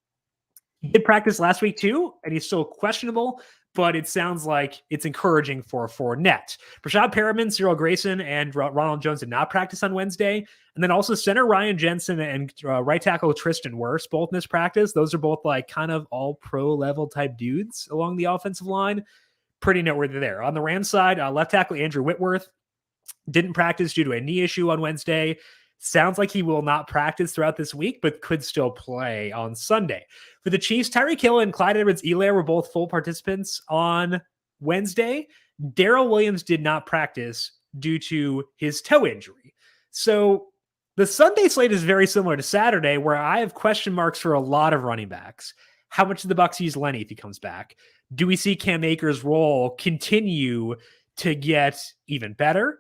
He did practice last week too, and he's still questionable, but it sounds like it's encouraging for Fournette. Rashad Perriman, Cyril Grayson, and Ronald Jones did not practice on Wednesday. And then also center Ryan Jensen and right tackle Tristan Wirfs both missed practice. Those are both like kind of all pro level type dudes along the offensive line. Pretty noteworthy there. On the Rams side, left tackle Andrew Whitworth didn't practice due to a knee issue on Wednesday. Sounds like he will not practice throughout this week, but could still play on Sunday. For the Chiefs, Tyreek Hill and Clyde Edwards-Helaire were both full participants on Wednesday. Darrell Williams did not practice due to his toe injury. So the Sunday slate is very similar to Saturday, where I have question marks for a lot of running backs. How much do the Bucs use Lenny if he comes back? Do we see Cam Akers' role continue to get even better?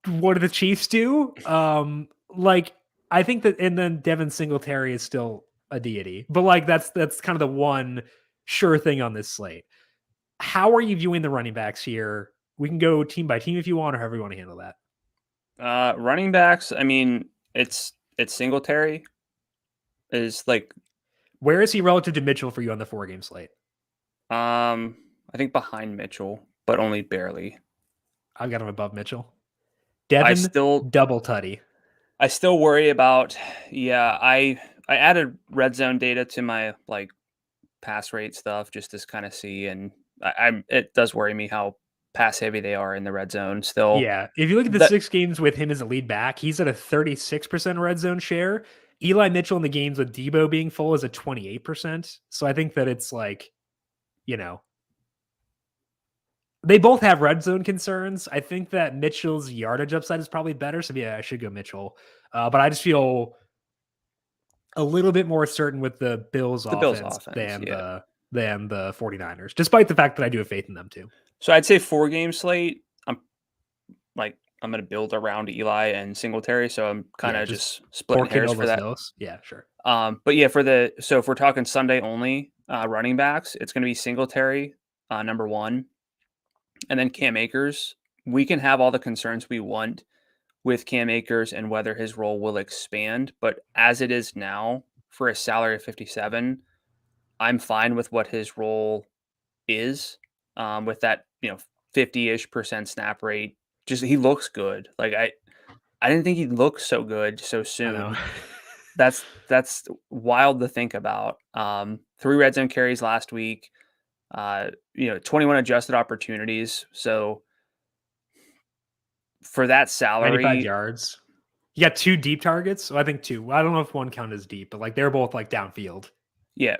What do the Chiefs do? I think that, and then Devin Singletary is still a deity, but like that's kind of the one sure thing on this slate. How are you viewing the running backs here? We can go team by team if you want, or however you want to handle that. Running backs, I mean, it's Singletary is like. Where is he relative to Mitchell for you on the 4-game slate? I think behind Mitchell, but only barely. I've got him above Mitchell. Devin double tutty. I still worry about. Yeah, I added red zone data to my like pass rate stuff just to kind of see, and it does worry me how pass heavy they are in the red zone still. Yeah, if you look at the 6 games with him as a lead back, he's at a 36% red zone share. Eli Mitchell in the games with Deebo being full is at 28%. So I think that it's like, they both have red zone concerns. I think that Mitchell's yardage upside is probably better. So yeah, I should go Mitchell. But I just feel a little bit more certain with the Bills offense than the 49ers, despite the fact that I do have faith in them too. So I'd say 4-game slate. I'm going to build around Eli and Singletary. So I'm kind of just splitting hairs for that. Yeah, sure. But yeah, so if we're talking Sunday only running backs, it's going to be Singletary, number 1. And then Cam Akers. We can have all the concerns we want with Cam Akers and whether his role will expand. But as it is now, for a salary of 57, I'm fine with what his role is with that, 50-ish% snap rate. Just he looks good. Like I didn't think he'd look so good so soon. That's wild to think about. 3 red zone carries last week. 21 adjusted opportunities. So for that salary, 95 yards. You got 2 deep targets. So I think 2. I don't know if one count as deep, but like they're both like downfield. Yeah,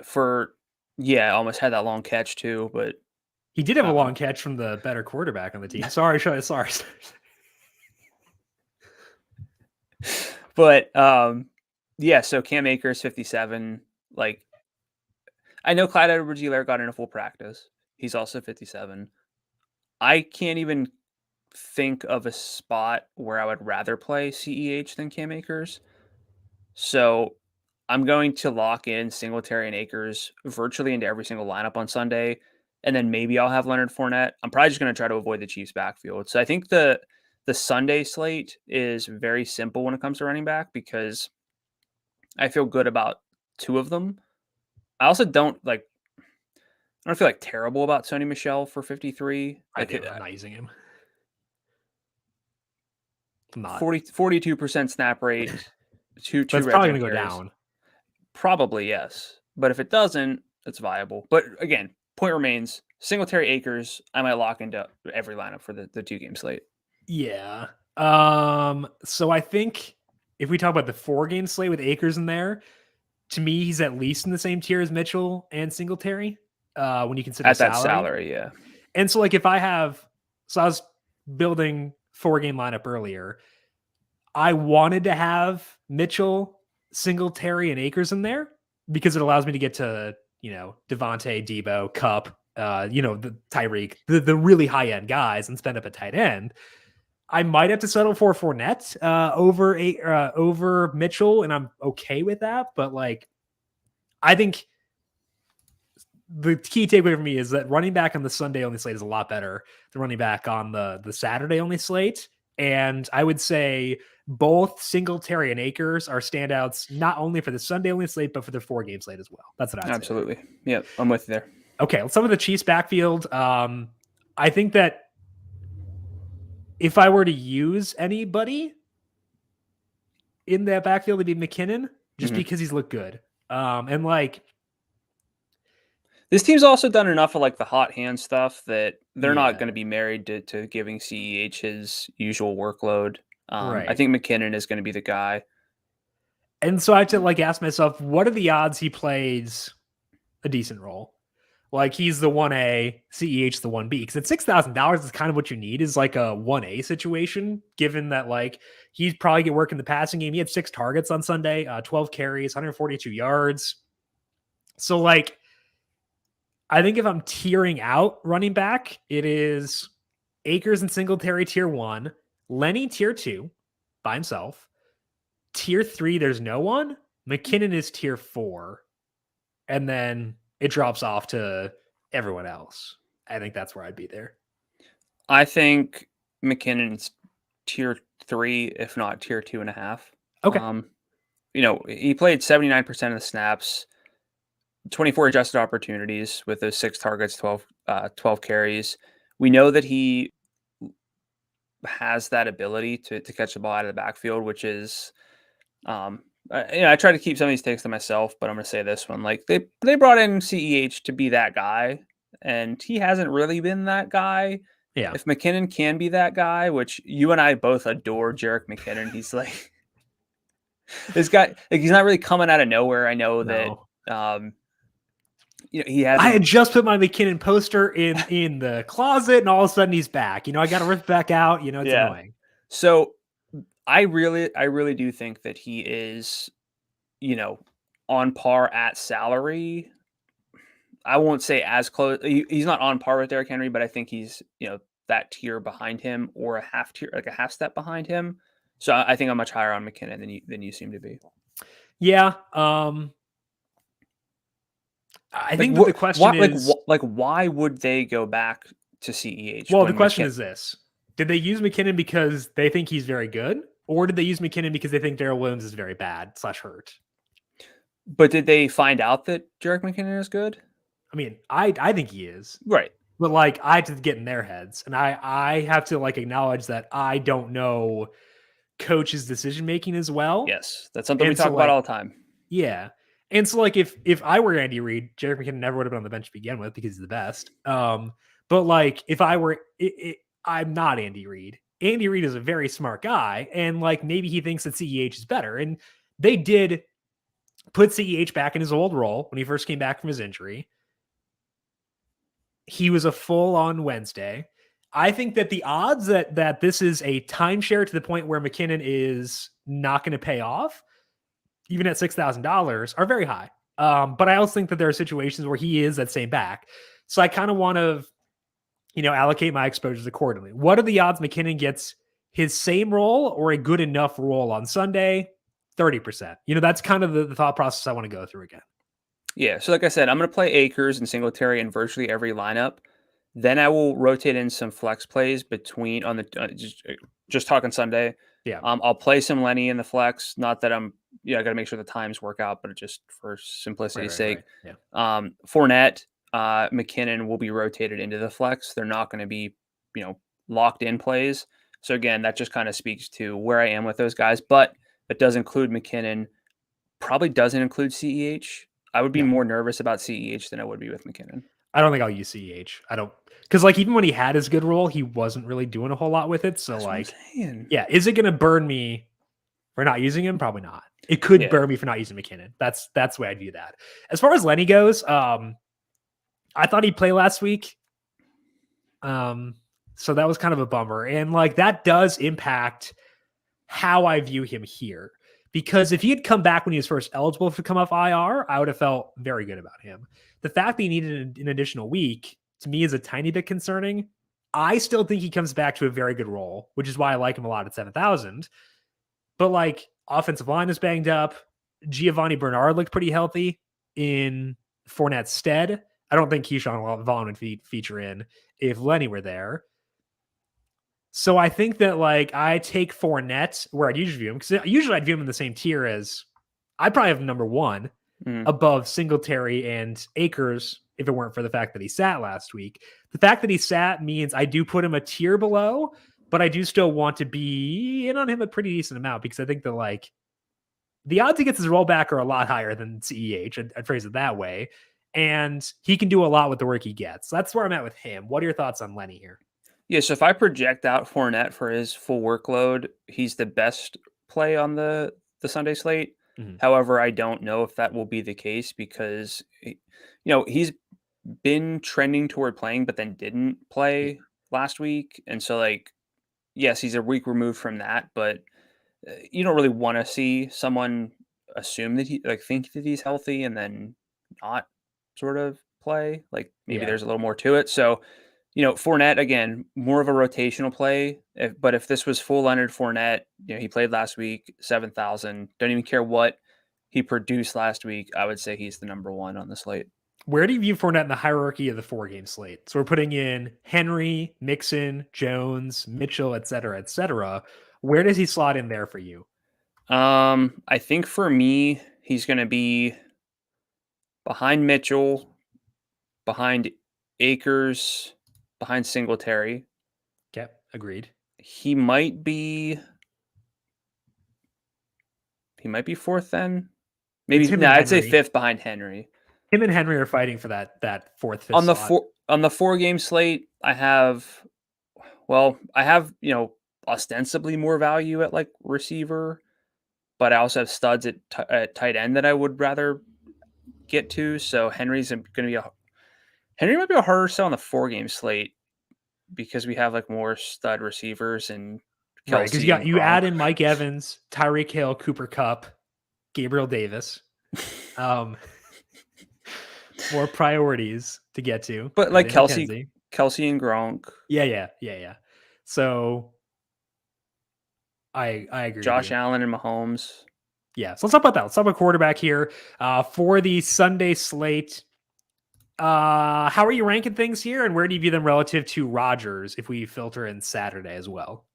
almost had that long catch too, but he did have a long catch from the better quarterback on the team. Sorry. But so Cam Akers 57. Like I know Clyde Edwards-Helaire got in a full practice. He's also 57. I can't even think of a spot where I would rather play CEH than Cam Akers. So I'm going to lock in Singletary and Akers virtually into every single lineup on Sunday. And then maybe I'll have Leonard Fournette. I'm probably just going to try to avoid the Chiefs backfield. So I think the Sunday slate is very simple when it comes to running back because I feel good about 2 of them. I also don't feel like terrible about Sony Michel for 53. I'm not using him. 42% snap rate. Two but it's probably going to go down. Probably, yes. But if it doesn't, it's viable. But again, point remains, Singletary Akers, I might lock into every lineup for the 2-game slate. Yeah. So I think if we talk about the 4-game slate with Akers in there, to me, he's at least in the same tier as Mitchell and Singletary when you consider at that salary. Yeah. And so, like, if I was building 4-game lineup earlier. I wanted to have Mitchell, Singletary, and Akers in there because it allows me to get to, Devontae, Deebo, Cup, the Tyreek, the really high end guys and spend up a tight end. I might have to settle for Fournette over Mitchell, and I'm okay with that. But like, I think the key takeaway for me is that running back on the Sunday only slate is a lot better than running back on the Saturday only slate. And I would say both Singletary and Akers are standouts, not only for the Sunday only slate, but for the 4-game slate as well. That's what I'd say. Absolutely. Yeah, I'm with you there. Okay, some of the Chiefs backfield. I think that if I were to use anybody in that backfield, it'd be McKinnon, just because he's looked good. And like, this team's also done enough of like the hot hand stuff that they're not going to be married to giving CEH his usual workload. Right. I think McKinnon is going to be the guy. And so I have to like ask myself, what are the odds he plays a decent role? Like he's the 1A, CEH the 1B. Because at $6,000 is kind of what you need is like a 1A situation, given that like he'd probably get work in the passing game. He had 6 targets on Sunday, 12 carries, 142 yards. So like, I think if I'm tiering out running back, it is Akers and Singletary tier 1, Lenny tier 2 by himself. Tier 3, there's no one. McKinnon is tier 4. And then it drops off to everyone else. I think that's where I'd be there. I think McKinnon's tier 3, if not tier 2.5. Okay. He played 79% of the snaps, 24 adjusted opportunities with those 6 targets, 12 carries. We know that he has that ability to catch the ball out of the backfield, which is, I try to keep some of these takes to myself, but I'm going to say this one. Like they brought in CEH to be that guy, and he hasn't really been that guy. Yeah. If McKinnon can be that guy, which you and I both adore Derrick McKinnon, he's like this guy. Like he's not really coming out of nowhere. I know that. He has. I had just put my McKinnon poster in the closet, and all of a sudden he's back. I got to rip back out. It's annoying. So I really do think that he is, on par at salary. I won't say as close. He's not on par with Derrick Henry, but I think he's, that tier behind him or a half step behind him. So I think I'm much higher on McKinnon than you seem to be. Yeah. I think the question is why would they go back to CEH? Well, the question is this: did they use McKinnon because they think he's very good, or did they use McKinnon because they think Darrell Williams is very bad / hurt? But did they find out that Derrick McKinnon is good? I mean, I think he is, right. But like, I have to get in their heads, and I have to like acknowledge that I don't know coach's decision making as well. Yes, that's something we talk about all the time. Yeah. And so, like, if I were Andy Reid, Derrick McKinnon never would have been on the bench to begin with because he's the best. But like, if I were, I'm not Andy Reid. Andy Reid is a very smart guy, and like maybe he thinks that CEH is better. And they did put CEH back in his old role when he first came back from his injury. He was a full on Wednesday. I think that the odds that this is a timeshare to the point where McKinnon is not going to pay off, even at $6,000, are very high. But I also think that there are situations where he is that same back. So I kind of want to, allocate my exposures accordingly. What are the odds McKinnon gets his same role or a good enough role on Sunday? 30%. That's kind of the thought process I want to go through again. Yeah. So like I said, I'm going to play Akers and Singletary in virtually every lineup. Then I will rotate in some flex plays between on the just talking Sunday. Yeah. I'll play some Lenny in the flex. Not that I'm, I got to make sure the times work out, but just for simplicity's sake. Right. Yeah. Fournette, McKinnon will be rotated into the flex. They're not going to be, locked in plays. So again, that just kind of speaks to where I am with those guys. But it does include McKinnon. Probably doesn't include CEH. I would be more nervous about CEH than I would be with McKinnon. I don't think I'll use CEH. I don't, because like even when he had his good role, he wasn't really doing a whole lot with it. So that's like, yeah, is it going to burn me for not using him? Probably not. It could burn me for not using McKinnon. That's the way I view that. As far as Lenny goes, I thought he'd play last week. So that was kind of a bummer. And like that does impact how I view him here. Because if he had come back when he was first eligible to come off IR, I would have felt very good about him. The fact that he needed an additional week to me is a tiny bit concerning. I still think he comes back to a very good role, which is why I like him a lot at 7,000. But like offensive line is banged up. Giovanni Bernard looked pretty healthy in Fournette's stead. I don't think Keyshawn Vaughn would feature in if Lenny were there. So I think that like I take Fournette where I'd usually view him, because usually I'd view him in the same tier as I'd probably have number one above Singletary and Akers if it weren't for the fact that he sat last week. The fact that he sat means I do put him a tier below, but I do still want to be in on him a pretty decent amount, because I think that like the odds he gets his rollback are a lot higher than CEH. I'd phrase it that way. And he can do a lot with the work he gets. So that's where I'm at with him. What are your thoughts on Lenny here? Yeah, so if I project out Fournette for his full workload, he's the best play on the Sunday slate. Mm-hmm. However, I don't know if that will be the case, because he's been trending toward playing, but then didn't play last week. And so like, yes, he's a week removed from that, but you don't really want to see someone assume that he think that he's healthy and then not sort of play. Like maybe there's a little more to it. So, Fournette, again, more of a rotational play. But if this was full Leonard Fournette, he played last week, 7,000. Don't even care what he produced last week. I would say he's the number one on the slate. Where do you view Fournette in the hierarchy of the 4-game slate? So we're putting in Henry, Mixon, Jones, Mitchell, et cetera, et cetera. Where does he slot in there for you? I think for me, he's going to be behind Mitchell, behind Akers, behind Singletary. Okay, agreed. He might be fourth then. Maybe I'd say fifth behind Henry. Him and Henry are fighting for that fourth, fifth on the slot. On the 4-game slate. I have ostensibly more value at like receiver, but I also have studs at tight end that I would rather get to. So Henry might be a harder sell on the 4-game slate, because we have like more stud receivers and Kelce. Right, because you add in Mike Evans, Tyreek Hill, Cooper Kupp, Gabriel Davis. More priorities to get to. But like Kelce and Gronk. Yeah. So I agree. Josh Allen and Mahomes. Yeah. So let's talk about that. Let's talk about quarterback here. For the Sunday slate. How are you ranking things here, and where do you view them relative to Rodgers if we filter in Saturday as well?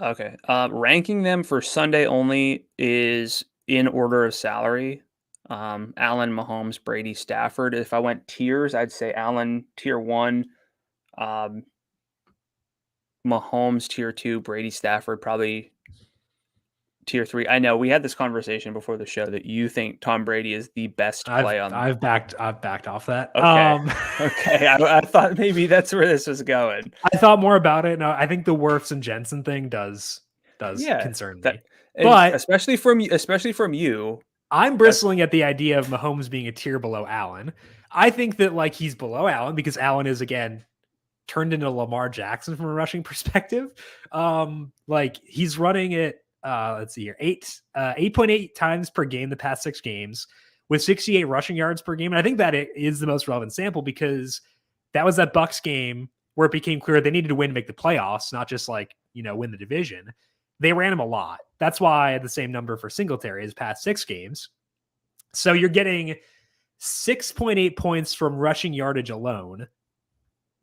Okay. Ranking them for Sunday only is in order of salary. Allen, Mahomes, Brady, Stafford. If I went tiers, I'd say Allen tier 1, Mahomes tier 2, Brady, Stafford probably tier 3. I know we had this conversation before the show that you think Tom Brady is the best play on. I've backed off that. Okay. Okay. I thought maybe that's where this was going. I thought more about it. No, I think the Wirfs and Jensen thing does concern me. But especially from you. I'm bristling at the idea of Mahomes being a tier below Allen. I think that like he's below Allen because Allen is again turned into Lamar Jackson from a rushing perspective. Like he's running it. Let's see here, 8.8 times per game the past 6 games with 68 rushing yards per game. And I think that it is the most relevant sample because that was that Bucs game where it became clear they needed to win to make the playoffs, not just like, win the division. They ran him a lot. That's why I had the same number for Singletary his past 6 games. So you're getting 6.8 points from rushing yardage alone,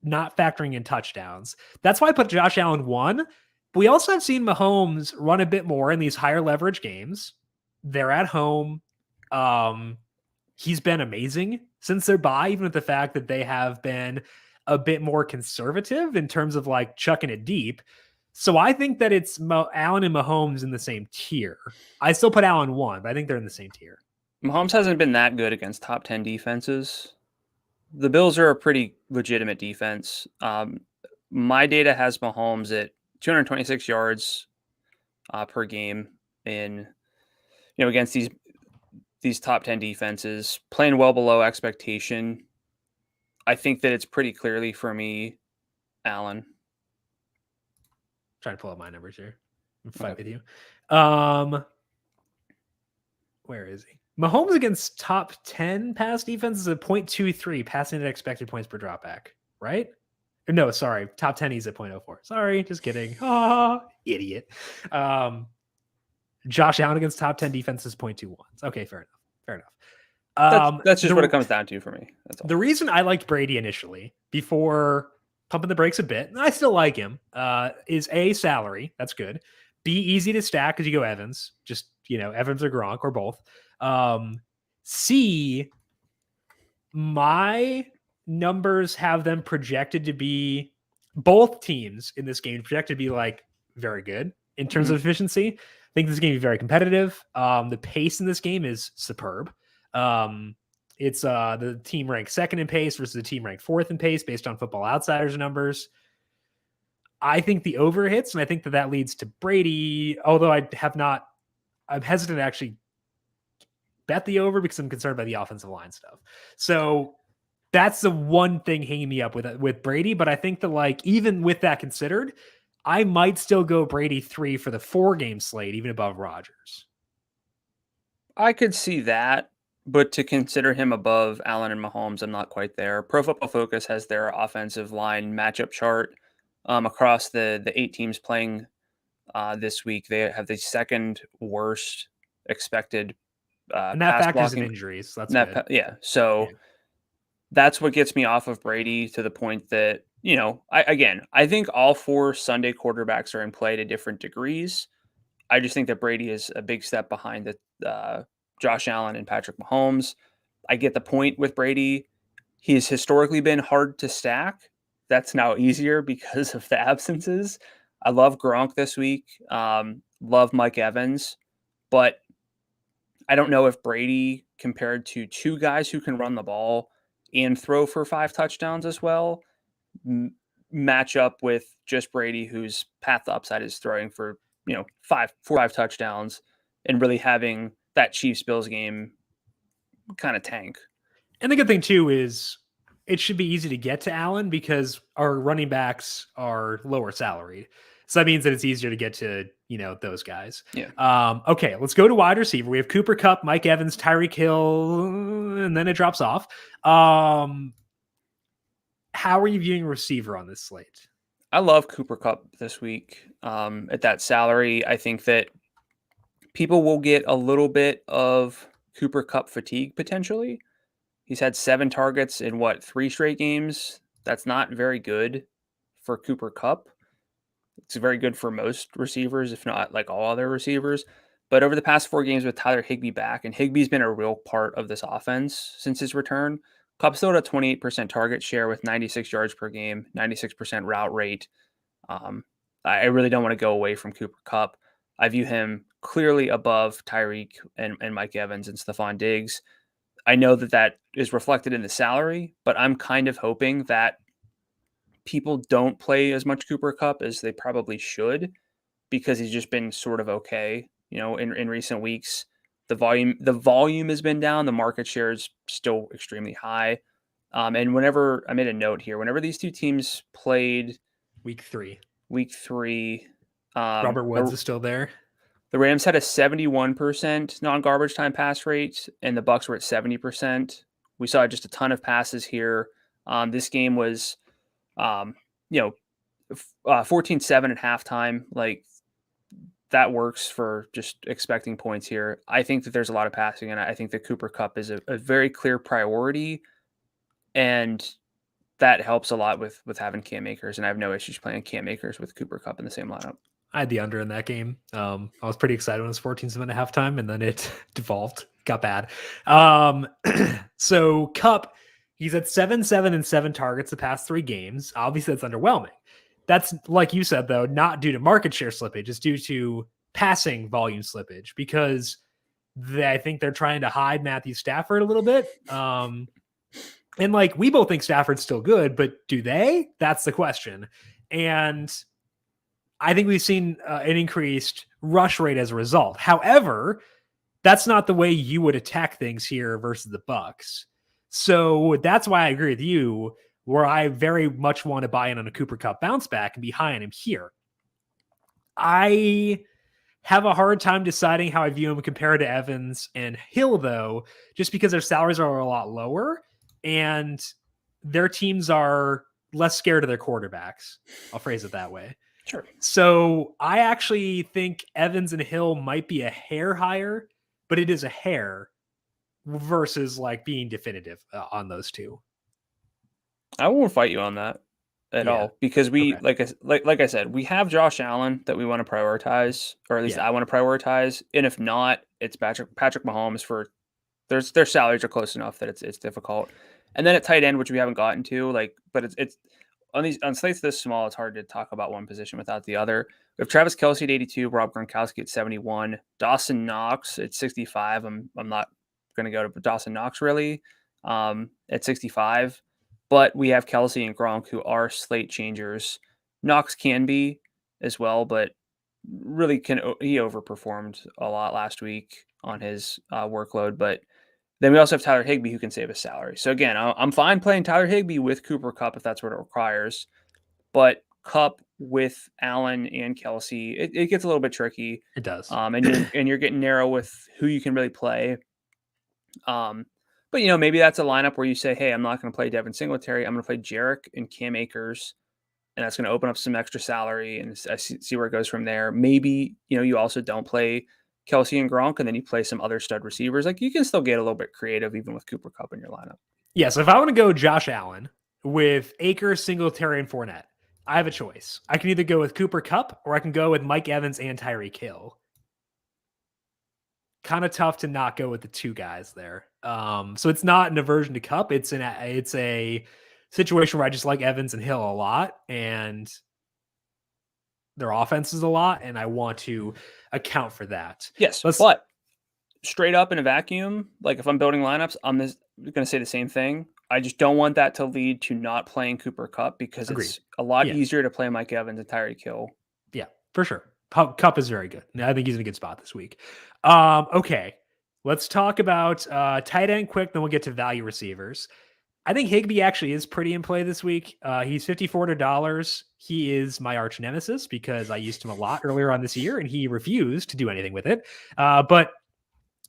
not factoring in touchdowns. That's why I put Josh Allen 1. But we also have seen Mahomes run a bit more in these higher leverage games. They're at home. He's been amazing since their bye, even with the fact that they have been a bit more conservative in terms of like chucking it deep. So I think that it's Allen and Mahomes in the same tier. I still put Allen 1, but I think they're in the same tier. Mahomes hasn't been that good against top 10 defenses. The Bills are a pretty legitimate defense. My data has Mahomes at 226 yards per game in, against these top 10 defenses, playing well below expectation. I think that it's pretty clearly for me, Allen. Trying to pull up my numbers here and fight Okay. with you. Where is he? Mahomes against top 10 pass defenses at 0.23 passing at expected points per dropback, right? No, sorry. Top 10 he's at 0.04. Sorry, just kidding. Ah, idiot. Josh Allen against top 10 defenses 0.21. Okay, fair enough. That's just what it comes down to for me. That's all. The reason I liked Brady initially, before pumping the brakes a bit, and I still like him, is A, salary. That's good. B, easy to stack because you go Evans. Just, Evans or Gronk or both. C, my numbers have them projected to be, both teams in this game projected to be like very good in terms of efficiency. I think this is going to be very competitive. The pace in this game is superb. It's the team ranked second in pace versus the team ranked fourth in pace based on Football Outsiders numbers. I think the over hits, and I think that leads to Brady, although I'm hesitant to actually bet the over because I'm concerned by the offensive line stuff. So that's the one thing hanging me up with Brady. But I think that even with that considered, I might still go Brady 3 for the 4-game slate, even above Rodgers. I could see that, but to consider him above Allen and Mahomes, I'm not quite there. Pro Football Focus has their offensive line matchup chart across the 8 teams playing this week. They have the second worst expected and that pass factors blocking. in injuries. So that's good. Yeah. So that's what gets me off of Brady to the point that, I think all 4 Sunday quarterbacks are in play to different degrees. I just think that Brady is a big step behind the Josh Allen and Patrick Mahomes. I get the point with Brady. He has historically been hard to stack. That's now easier because of the absences. I love Gronk this week. Love Mike Evans. But I don't know if Brady, compared to 2 guys who can run the ball and throw for 5 touchdowns as well, match up with just Brady, whose path to upside is throwing for 4 or 5 touchdowns and really having that Chiefs-Bills game kind of tank. And the good thing too is it should be easy to get to Allen because our running backs are lower salaried. So that means that it's easier to get to, those guys. Yeah. Okay, let's go to wide receiver. We have Cooper Kupp, Mike Evans, Tyreek Hill, and then it drops off. How are you viewing receiver on this slate? I love Cooper Kupp this week at that salary. I think that people will get a little bit of Cooper Kupp fatigue potentially. He's had 7 targets in 3 straight games. That's not very good for Cooper Kupp. It's very good for most receivers, if not like all other receivers. But over the past 4 games with Tyler Higbee back, and Higbee's been a real part of this offense since his return, Kupp still at a 28% target share with 96 yards per game, 96% route rate. I really don't want to go away from Cooper Kupp. I view him clearly above Tyreek and Mike Evans and Stephon Diggs. I know that is reflected in the salary, but I'm kind of hoping that people don't play as much Cooper Kupp as they probably should because he's just been sort of okay. In recent weeks, the volume has been down. The market share is still extremely high. And whenever I made a note here, whenever these 2 teams played week 3, Robert Woods is still there. The Rams had a 71% non-garbage time pass rate, and the Bucs were at 70%. We saw just a ton of passes here. This game was, 14-7 at halftime. Like, that works for just expecting points here. I think that there's a lot of passing, and I think that Cooper Kupp is a very clear priority, and that helps a lot with having Cam Akers, and I have no issues playing Cam Akers with Cooper Kupp in the same lineup. I had the under in that game. I was pretty excited when it was 14-7 at halftime, and then it devolved, got bad. So Kupp, he's at 7-7 and 7 targets the past 3 games. Obviously, that's underwhelming. That's, like you said, though, not due to market share slippage. It's due to passing volume slippage because I think they're trying to hide Matthew Stafford a little bit. And we both think Stafford's still good, but do they? That's the question. And I think we've seen an increased rush rate as a result. However, that's not the way you would attack things here versus the Bucks. So that's why I agree with you, where I very much want to buy in on a Cooper Kupp bounce back and be high on him here. I have a hard time deciding how I view him compared to Evans and Hill, though, just because their salaries are a lot lower and their teams are less scared of their quarterbacks. I'll phrase it that way. Sure. So I actually think Evans and Hill might be a hair higher, but it is a hair versus like being definitive on those two. I won't fight you on that at all because we, like I said, we have Josh Allen that we want to prioritize, or at least I want to prioritize. And if not, it's Patrick Mahomes for their salaries are close enough that it's difficult. And then at tight end, which we haven't gotten to, but it's on slates this small, it's hard to talk about one position without the other. We have Travis Kelce at 82, Rob Gronkowski at 71, Dawson Knox at 65. I'm not going to go to Dawson Knox really at 65. But we have Kelce and Gronk who are slate changers. Knox can be as well, but really he overperformed a lot last week on his workload. But then we also have Tyler Higbee who can save his salary. So again, I'm fine playing Tyler Higbee with Cooper Kupp if that's what it requires. But Kupp with Allen and Kelce, it gets a little bit tricky. It does. And you're getting narrow with who you can really play. But, maybe that's a lineup where you say, hey, I'm not going to play Devin Singletary. I'm going to play Jarek and Cam Akers, and that's going to open up some extra salary, and I see where it goes from there. Maybe, you also don't play Kelce and Gronk, and then you play some other stud receivers. Like, you can still get a little bit creative even with Cooper Kupp in your lineup. Yeah, so if I want to go Josh Allen with Akers, Singletary, and Fournette, I have a choice. I can either go with Cooper Kupp or I can go with Mike Evans and Tyreek Hill. Kind of tough to not go with the two guys there. So it's not an aversion to Kupp. It's a situation where I just like Evans and Hill a lot, and their offenses a lot, and I want to account for that. Yes, but straight up in a vacuum, like if I'm building lineups, I'm going to say the same thing. I just don't want that to lead to not playing Cooper Kupp because it's a lot easier to play Mike Evans and Tyreek Hill. Yeah, for sure. Kupp is very good. I think he's in a good spot this week. Okay, let's talk about tight end quick, then we'll get to value receivers. I think Higbee actually is pretty in play this week. He's $5,400. He is my arch nemesis because I used him a lot earlier on this year, and he refused to do anything with it. But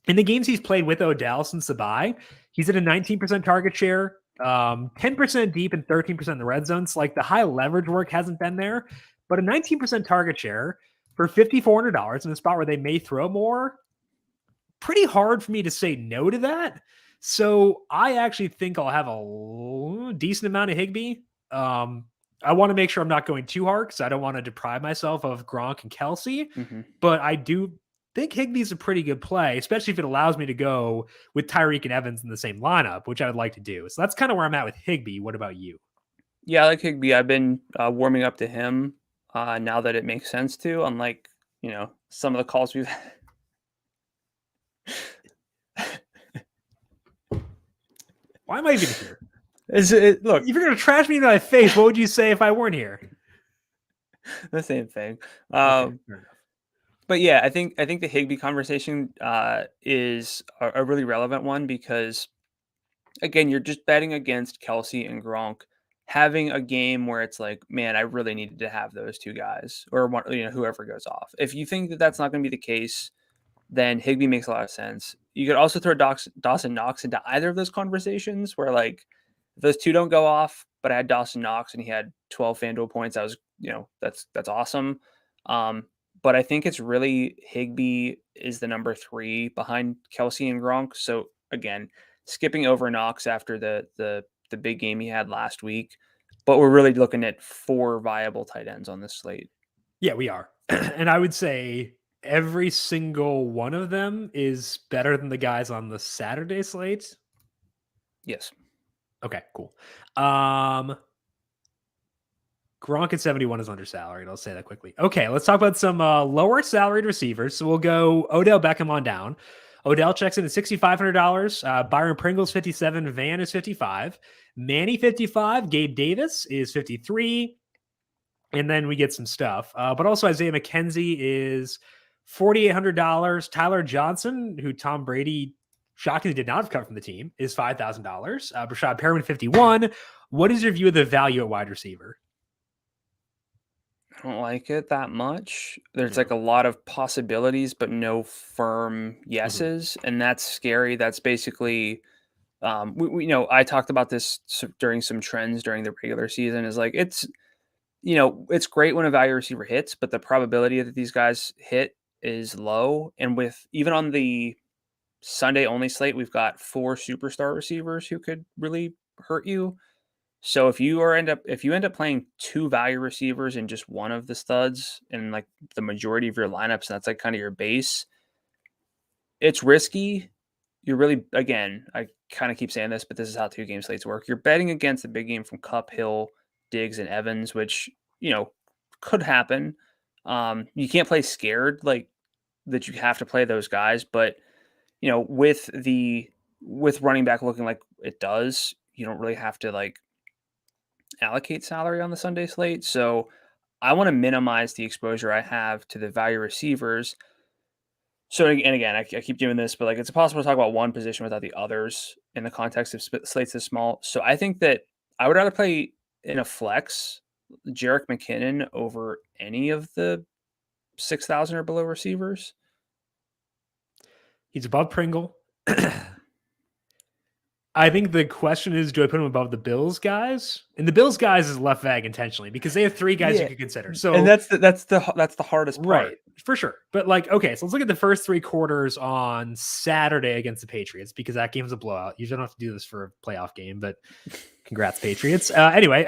in the games he's played with Odell since the bye, he's at a 19% target share, 10% deep and 13% in the red zones. Like the high leverage work hasn't been there, but a 19% target share for $5,400 in a spot where they may throw more, pretty hard for me to say no to that. So I actually think I'll have a decent amount of Higbee. I want to make sure I'm not going too hard because I don't want to deprive myself of Gronk and Kelce. Mm-hmm. But I do think Higbee's a pretty good play, especially if it allows me to go with Tyreek and Evans in the same lineup, which I would like to do. So that's kind of where I'm at with Higbee. What about you? Yeah, I like Higbee. I've been warming up to him now that it makes sense to, unlike, some of the calls we've had. Why am I even here? Look, if you're going to trash me in my face, what would you say if I weren't here? The same thing. Okay, but yeah, I think the Higbee conversation is a really relevant one because, again, you're just betting against Kelce and Gronk having a game where it's like, man, I really needed to have those two guys or one, whoever goes off. If you think that that's not going to be the case, then Higbee makes a lot of sense. You could also throw Dawson Knox into either of those conversations where, like, if those two don't go off, but I had Dawson Knox and he had 12 FanDuel points, I was, that's awesome. But I think it's really Higbee is the number 3 behind Kelce and Gronk. So again, skipping over Knox after the big game he had last week, but we're really looking at 4 viable tight ends on this slate. Yeah, we are. And I would say every single one of them is better than the guys on the Saturday slate. Yes. Okay, cool. Gronk at 71 is under salaried. I'll say that quickly. Okay, let's talk about some lower salaried receivers. So we'll go Odell Beckham on down. Odell checks in at $6,500. Byron Pringle's 57. Van is 55. Manny 55. Gabe Davis is 53. And then we get some stuff. But also Isaiah McKenzie is $4,800. Tyler Johnson, who Tom Brady shockingly did not have cut from the team, is $5,000. Brashad Perriman, 51. What is your view of the value at wide receiver? I don't like it that much. There's Yeah. like a lot of possibilities, but no firm Mhm. yeses, and that's scary. That's basically, I talked about this during some trends during the regular season. Is like it's great when a value receiver hits, but the probability that these guys hit is low. And with even on the Sunday only slate, we've got 4 superstar receivers who could really hurt you. So if you end up playing 2 value receivers and just one of the studs in like the majority of your lineups, and that's like kind of your base, it's risky. You're really, again, I kind of keep saying this, but this is how 2-game slates work. You're betting against the big game from Cup, Hill, Diggs, and Evans, which could happen. You can't play scared like that. You have to play those guys, but with running back looking like it does, you don't really have to like allocate salary on the Sunday slate. So I want to minimize the exposure I have to the value receivers. So, and again, I keep doing this, but like it's impossible to talk about one position without the others in the context of slates this small. So I think that I would rather play in a flex Jerick McKinnon over any of the 6,000 or below receivers. He's above Pringle. I think the question is, do I put him above the Bills guys? And the Bills guys is left vague intentionally because they have 3 guys you could consider. So, and that's the hardest part. Right, for sure. But like, okay, so let's look at the first 3 quarters on Saturday against the Patriots because that game's a blowout. You don't have to do this for a playoff game, but congrats, Patriots. Anyway,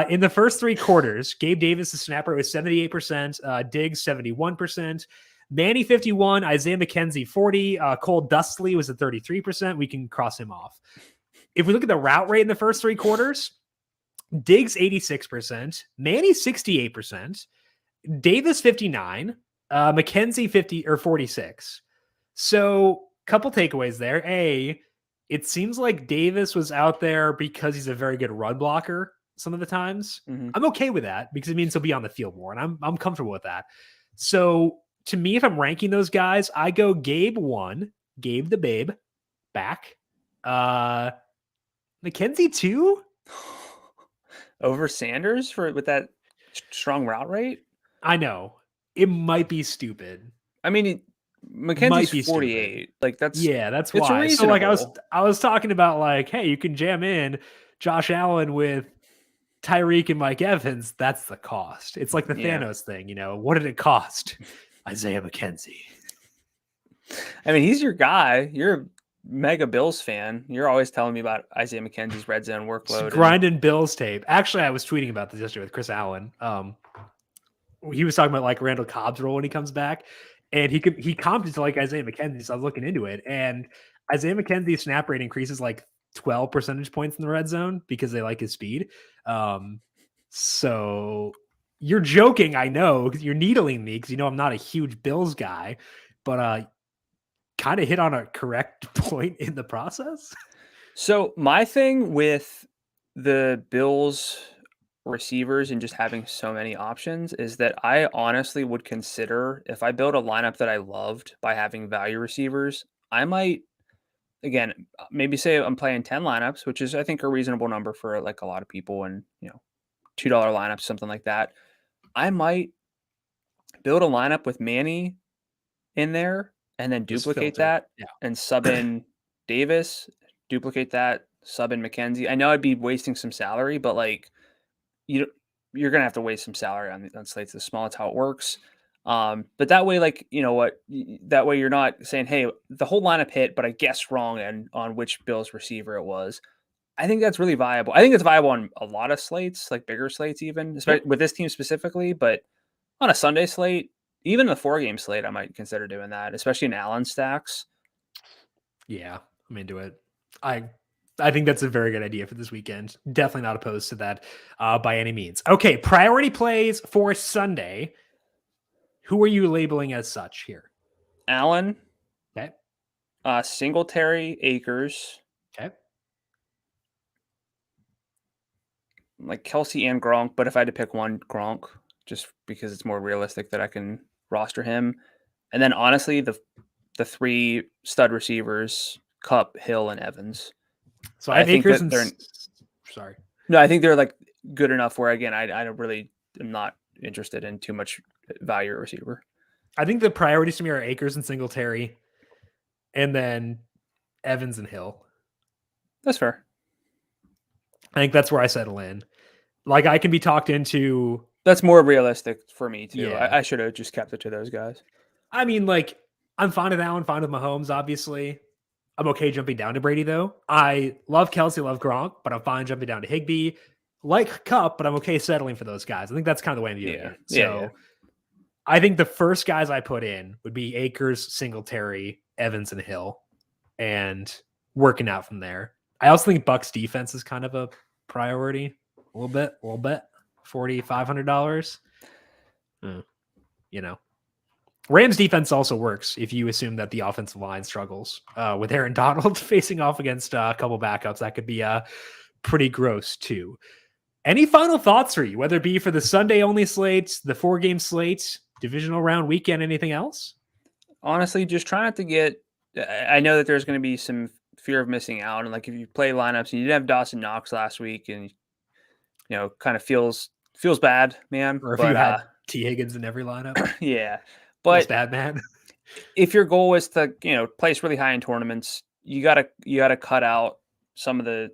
in the first 3 quarters, Gabe Davis' snap rate was 78%, Diggs 71%. Manny 51, Isaiah McKenzie 40, Cole Dustley was at 33%. We can cross him off. If we look at the route rate in the first 3 quarters, Diggs 86%, Manny 68%, Davis 59, McKenzie 50 or 46. So, couple takeaways there. A, it seems like Davis was out there because he's a very good run blocker some of the times. Mm-hmm. I'm okay with that because it means he'll be on the field more, and I'm comfortable with that. So, to me, if I'm ranking those guys, I go Gabe 1, Gabe the Babe, back. McKenzie 2? Over Sanders with that strong route rate? I know. It might be stupid. I mean, McKenzie's 48. Stupid. Like that's why. Reasonable. So like I was talking about like, hey, you can jam in Josh Allen with Tyreek and Mike Evans. That's the cost. It's like the Thanos thing, What did it cost? Isaiah McKenzie. I mean, he's your guy. You're a mega Bills fan. You're always telling me about Isaiah McKenzie's red zone workload. Grinding Bills tape. Actually, I was tweeting about this yesterday with Chris Allen. He was talking about like Randall Cobb's role when he comes back, and he commented to like Isaiah McKenzie. So I was looking into it, and Isaiah McKenzie's snap rate increases like 12 percentage points in the red zone because they like his speed. So you're joking, I know, because you're needling me because I'm not a huge Bills guy, but kind of hit on a correct point in the process. So my thing with the Bills receivers and just having so many options is that I honestly would consider, if I build a lineup that I loved by having value receivers, I might, again, maybe say I'm playing 10 lineups, which is I think a reasonable number for like a lot of people, and $2 lineups, something like that. I might build a lineup with Manny in there and then duplicate that and sub in Davis, duplicate that, sub in McKenzie. I know I'd be wasting some salary, but like you're gonna have to waste some salary on slates this small. It's how it works. But that way, like that way you're not saying, hey, the whole lineup hit, but I guessed wrong and on which Bills receiver it was. I think that's really viable. I think it's viable on a lot of slates, like bigger slates, even especially with this team specifically. But on a Sunday slate, even a 4-game slate, I might consider doing that, especially in Allen stacks. Yeah, I'm into it. I think that's a very good idea for this weekend. Definitely not opposed to that by any means. Okay, priority plays for Sunday. Who are you labeling as such here? Allen. Okay. Singletary, Akers. Okay. Like Kelsey and Gronk, but if I had to pick one, Gronk. just because it's more realistic that I can roster him. And then honestly, the 3 stud receivers, Kupp, Hill, and Evans. So I have think Akers that and they're sorry. No, I think they're like good enough where again, I don't really am not interested in too much value at receiver. I think the priorities to me are Akers and Singletary, and then Evans and Hill. That's fair. I think that's where I settle in. Like I can be talked into. That's more realistic for me too. Yeah. I should have just kept it to those guys. I mean, like I'm fine with Allen, fine with Mahomes, obviously. I'm okay jumping down to Brady, though. I love Kelsey, love Gronk, but I'm fine jumping down to Higbee. Like Kupp, but I'm okay settling for those guys. I think that's kind of the way I'm viewing it. So I think the first guys I put in would be Akers, Singletary, Evans, and Hill, and working out from there. I also think Bucks defense is kind of a priority. A little bit. $4,500. You know. Rams defense also works if you assume that the offensive line struggles with Aaron Donald facing off against a couple backups. That could be pretty gross too. Any final thoughts for you, whether it be for the Sunday only slate, the 4-game slate, divisional round weekend, anything else? Honestly, just try not to get, I know that there's going to be some fear of missing out. And like if you play lineups and you didn't have Dawson Knox last week and, kind of feels bad, man. Or if you had T. Higgins in every lineup. Yeah. But bad, man. If your goal is to, place really high in tournaments, you gotta cut out some of the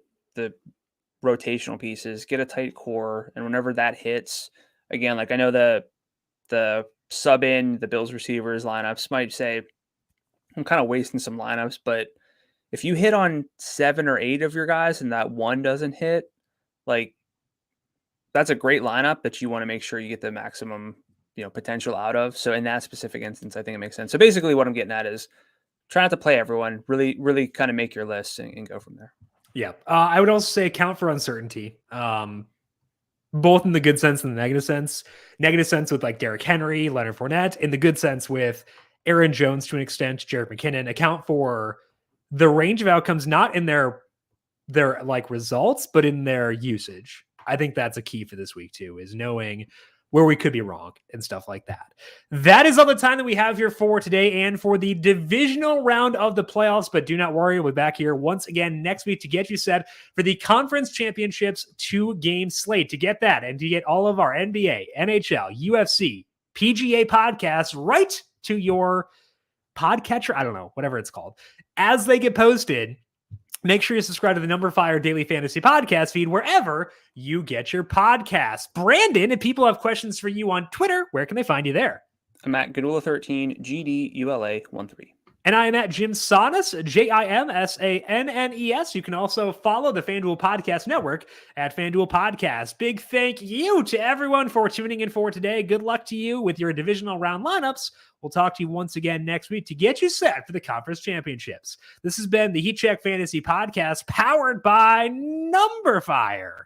rotational pieces, get a tight core, and whenever that hits, again, like I know the sub in the Bills receivers lineups might say I'm kind of wasting some lineups, but if you hit on 7 or 8 of your guys and that one doesn't hit, like that's a great lineup that you want to make sure you get the maximum potential out of. So in that specific instance, I think it makes sense. So basically what I'm getting at is try not to play everyone, really, really kind of make your list and go from there. Yeah. I would also say account for uncertainty, both in the good sense and the negative sense. Negative sense with like Derrick Henry, Leonard Fournette, in the good sense with Aaron Jones to an extent, Jerick McKinnon. Account for the range of outcomes, not in their like results, but in their usage. I think that's a key for this week too, is knowing where we could be wrong and stuff like that. That is all the time that we have here for today and for the divisional round of the playoffs. But do not worry, we'll be back here once again next week to get you set for the conference championships 2-game slate. To get that and to get all of our NBA, NHL, UFC, PGA podcasts right to your podcatcher, I don't know, whatever it's called, as they get posted. Make sure you subscribe to the numberFire Daily Fantasy Podcast feed wherever you get your podcasts. Brandon, if people have questions for you on Twitter, where can they find you there? I'm at Gadula13, GDULA13. And I am at Jim Sannes, JIMSANNES. You can also follow the FanDuel Podcast Network at FanDuel Podcast. Big thank you to everyone for tuning in for today. Good luck to you with your divisional round lineups. We'll talk to you once again next week to get you set for the conference championships. This has been the Heat Check Fantasy Podcast powered by numberFire.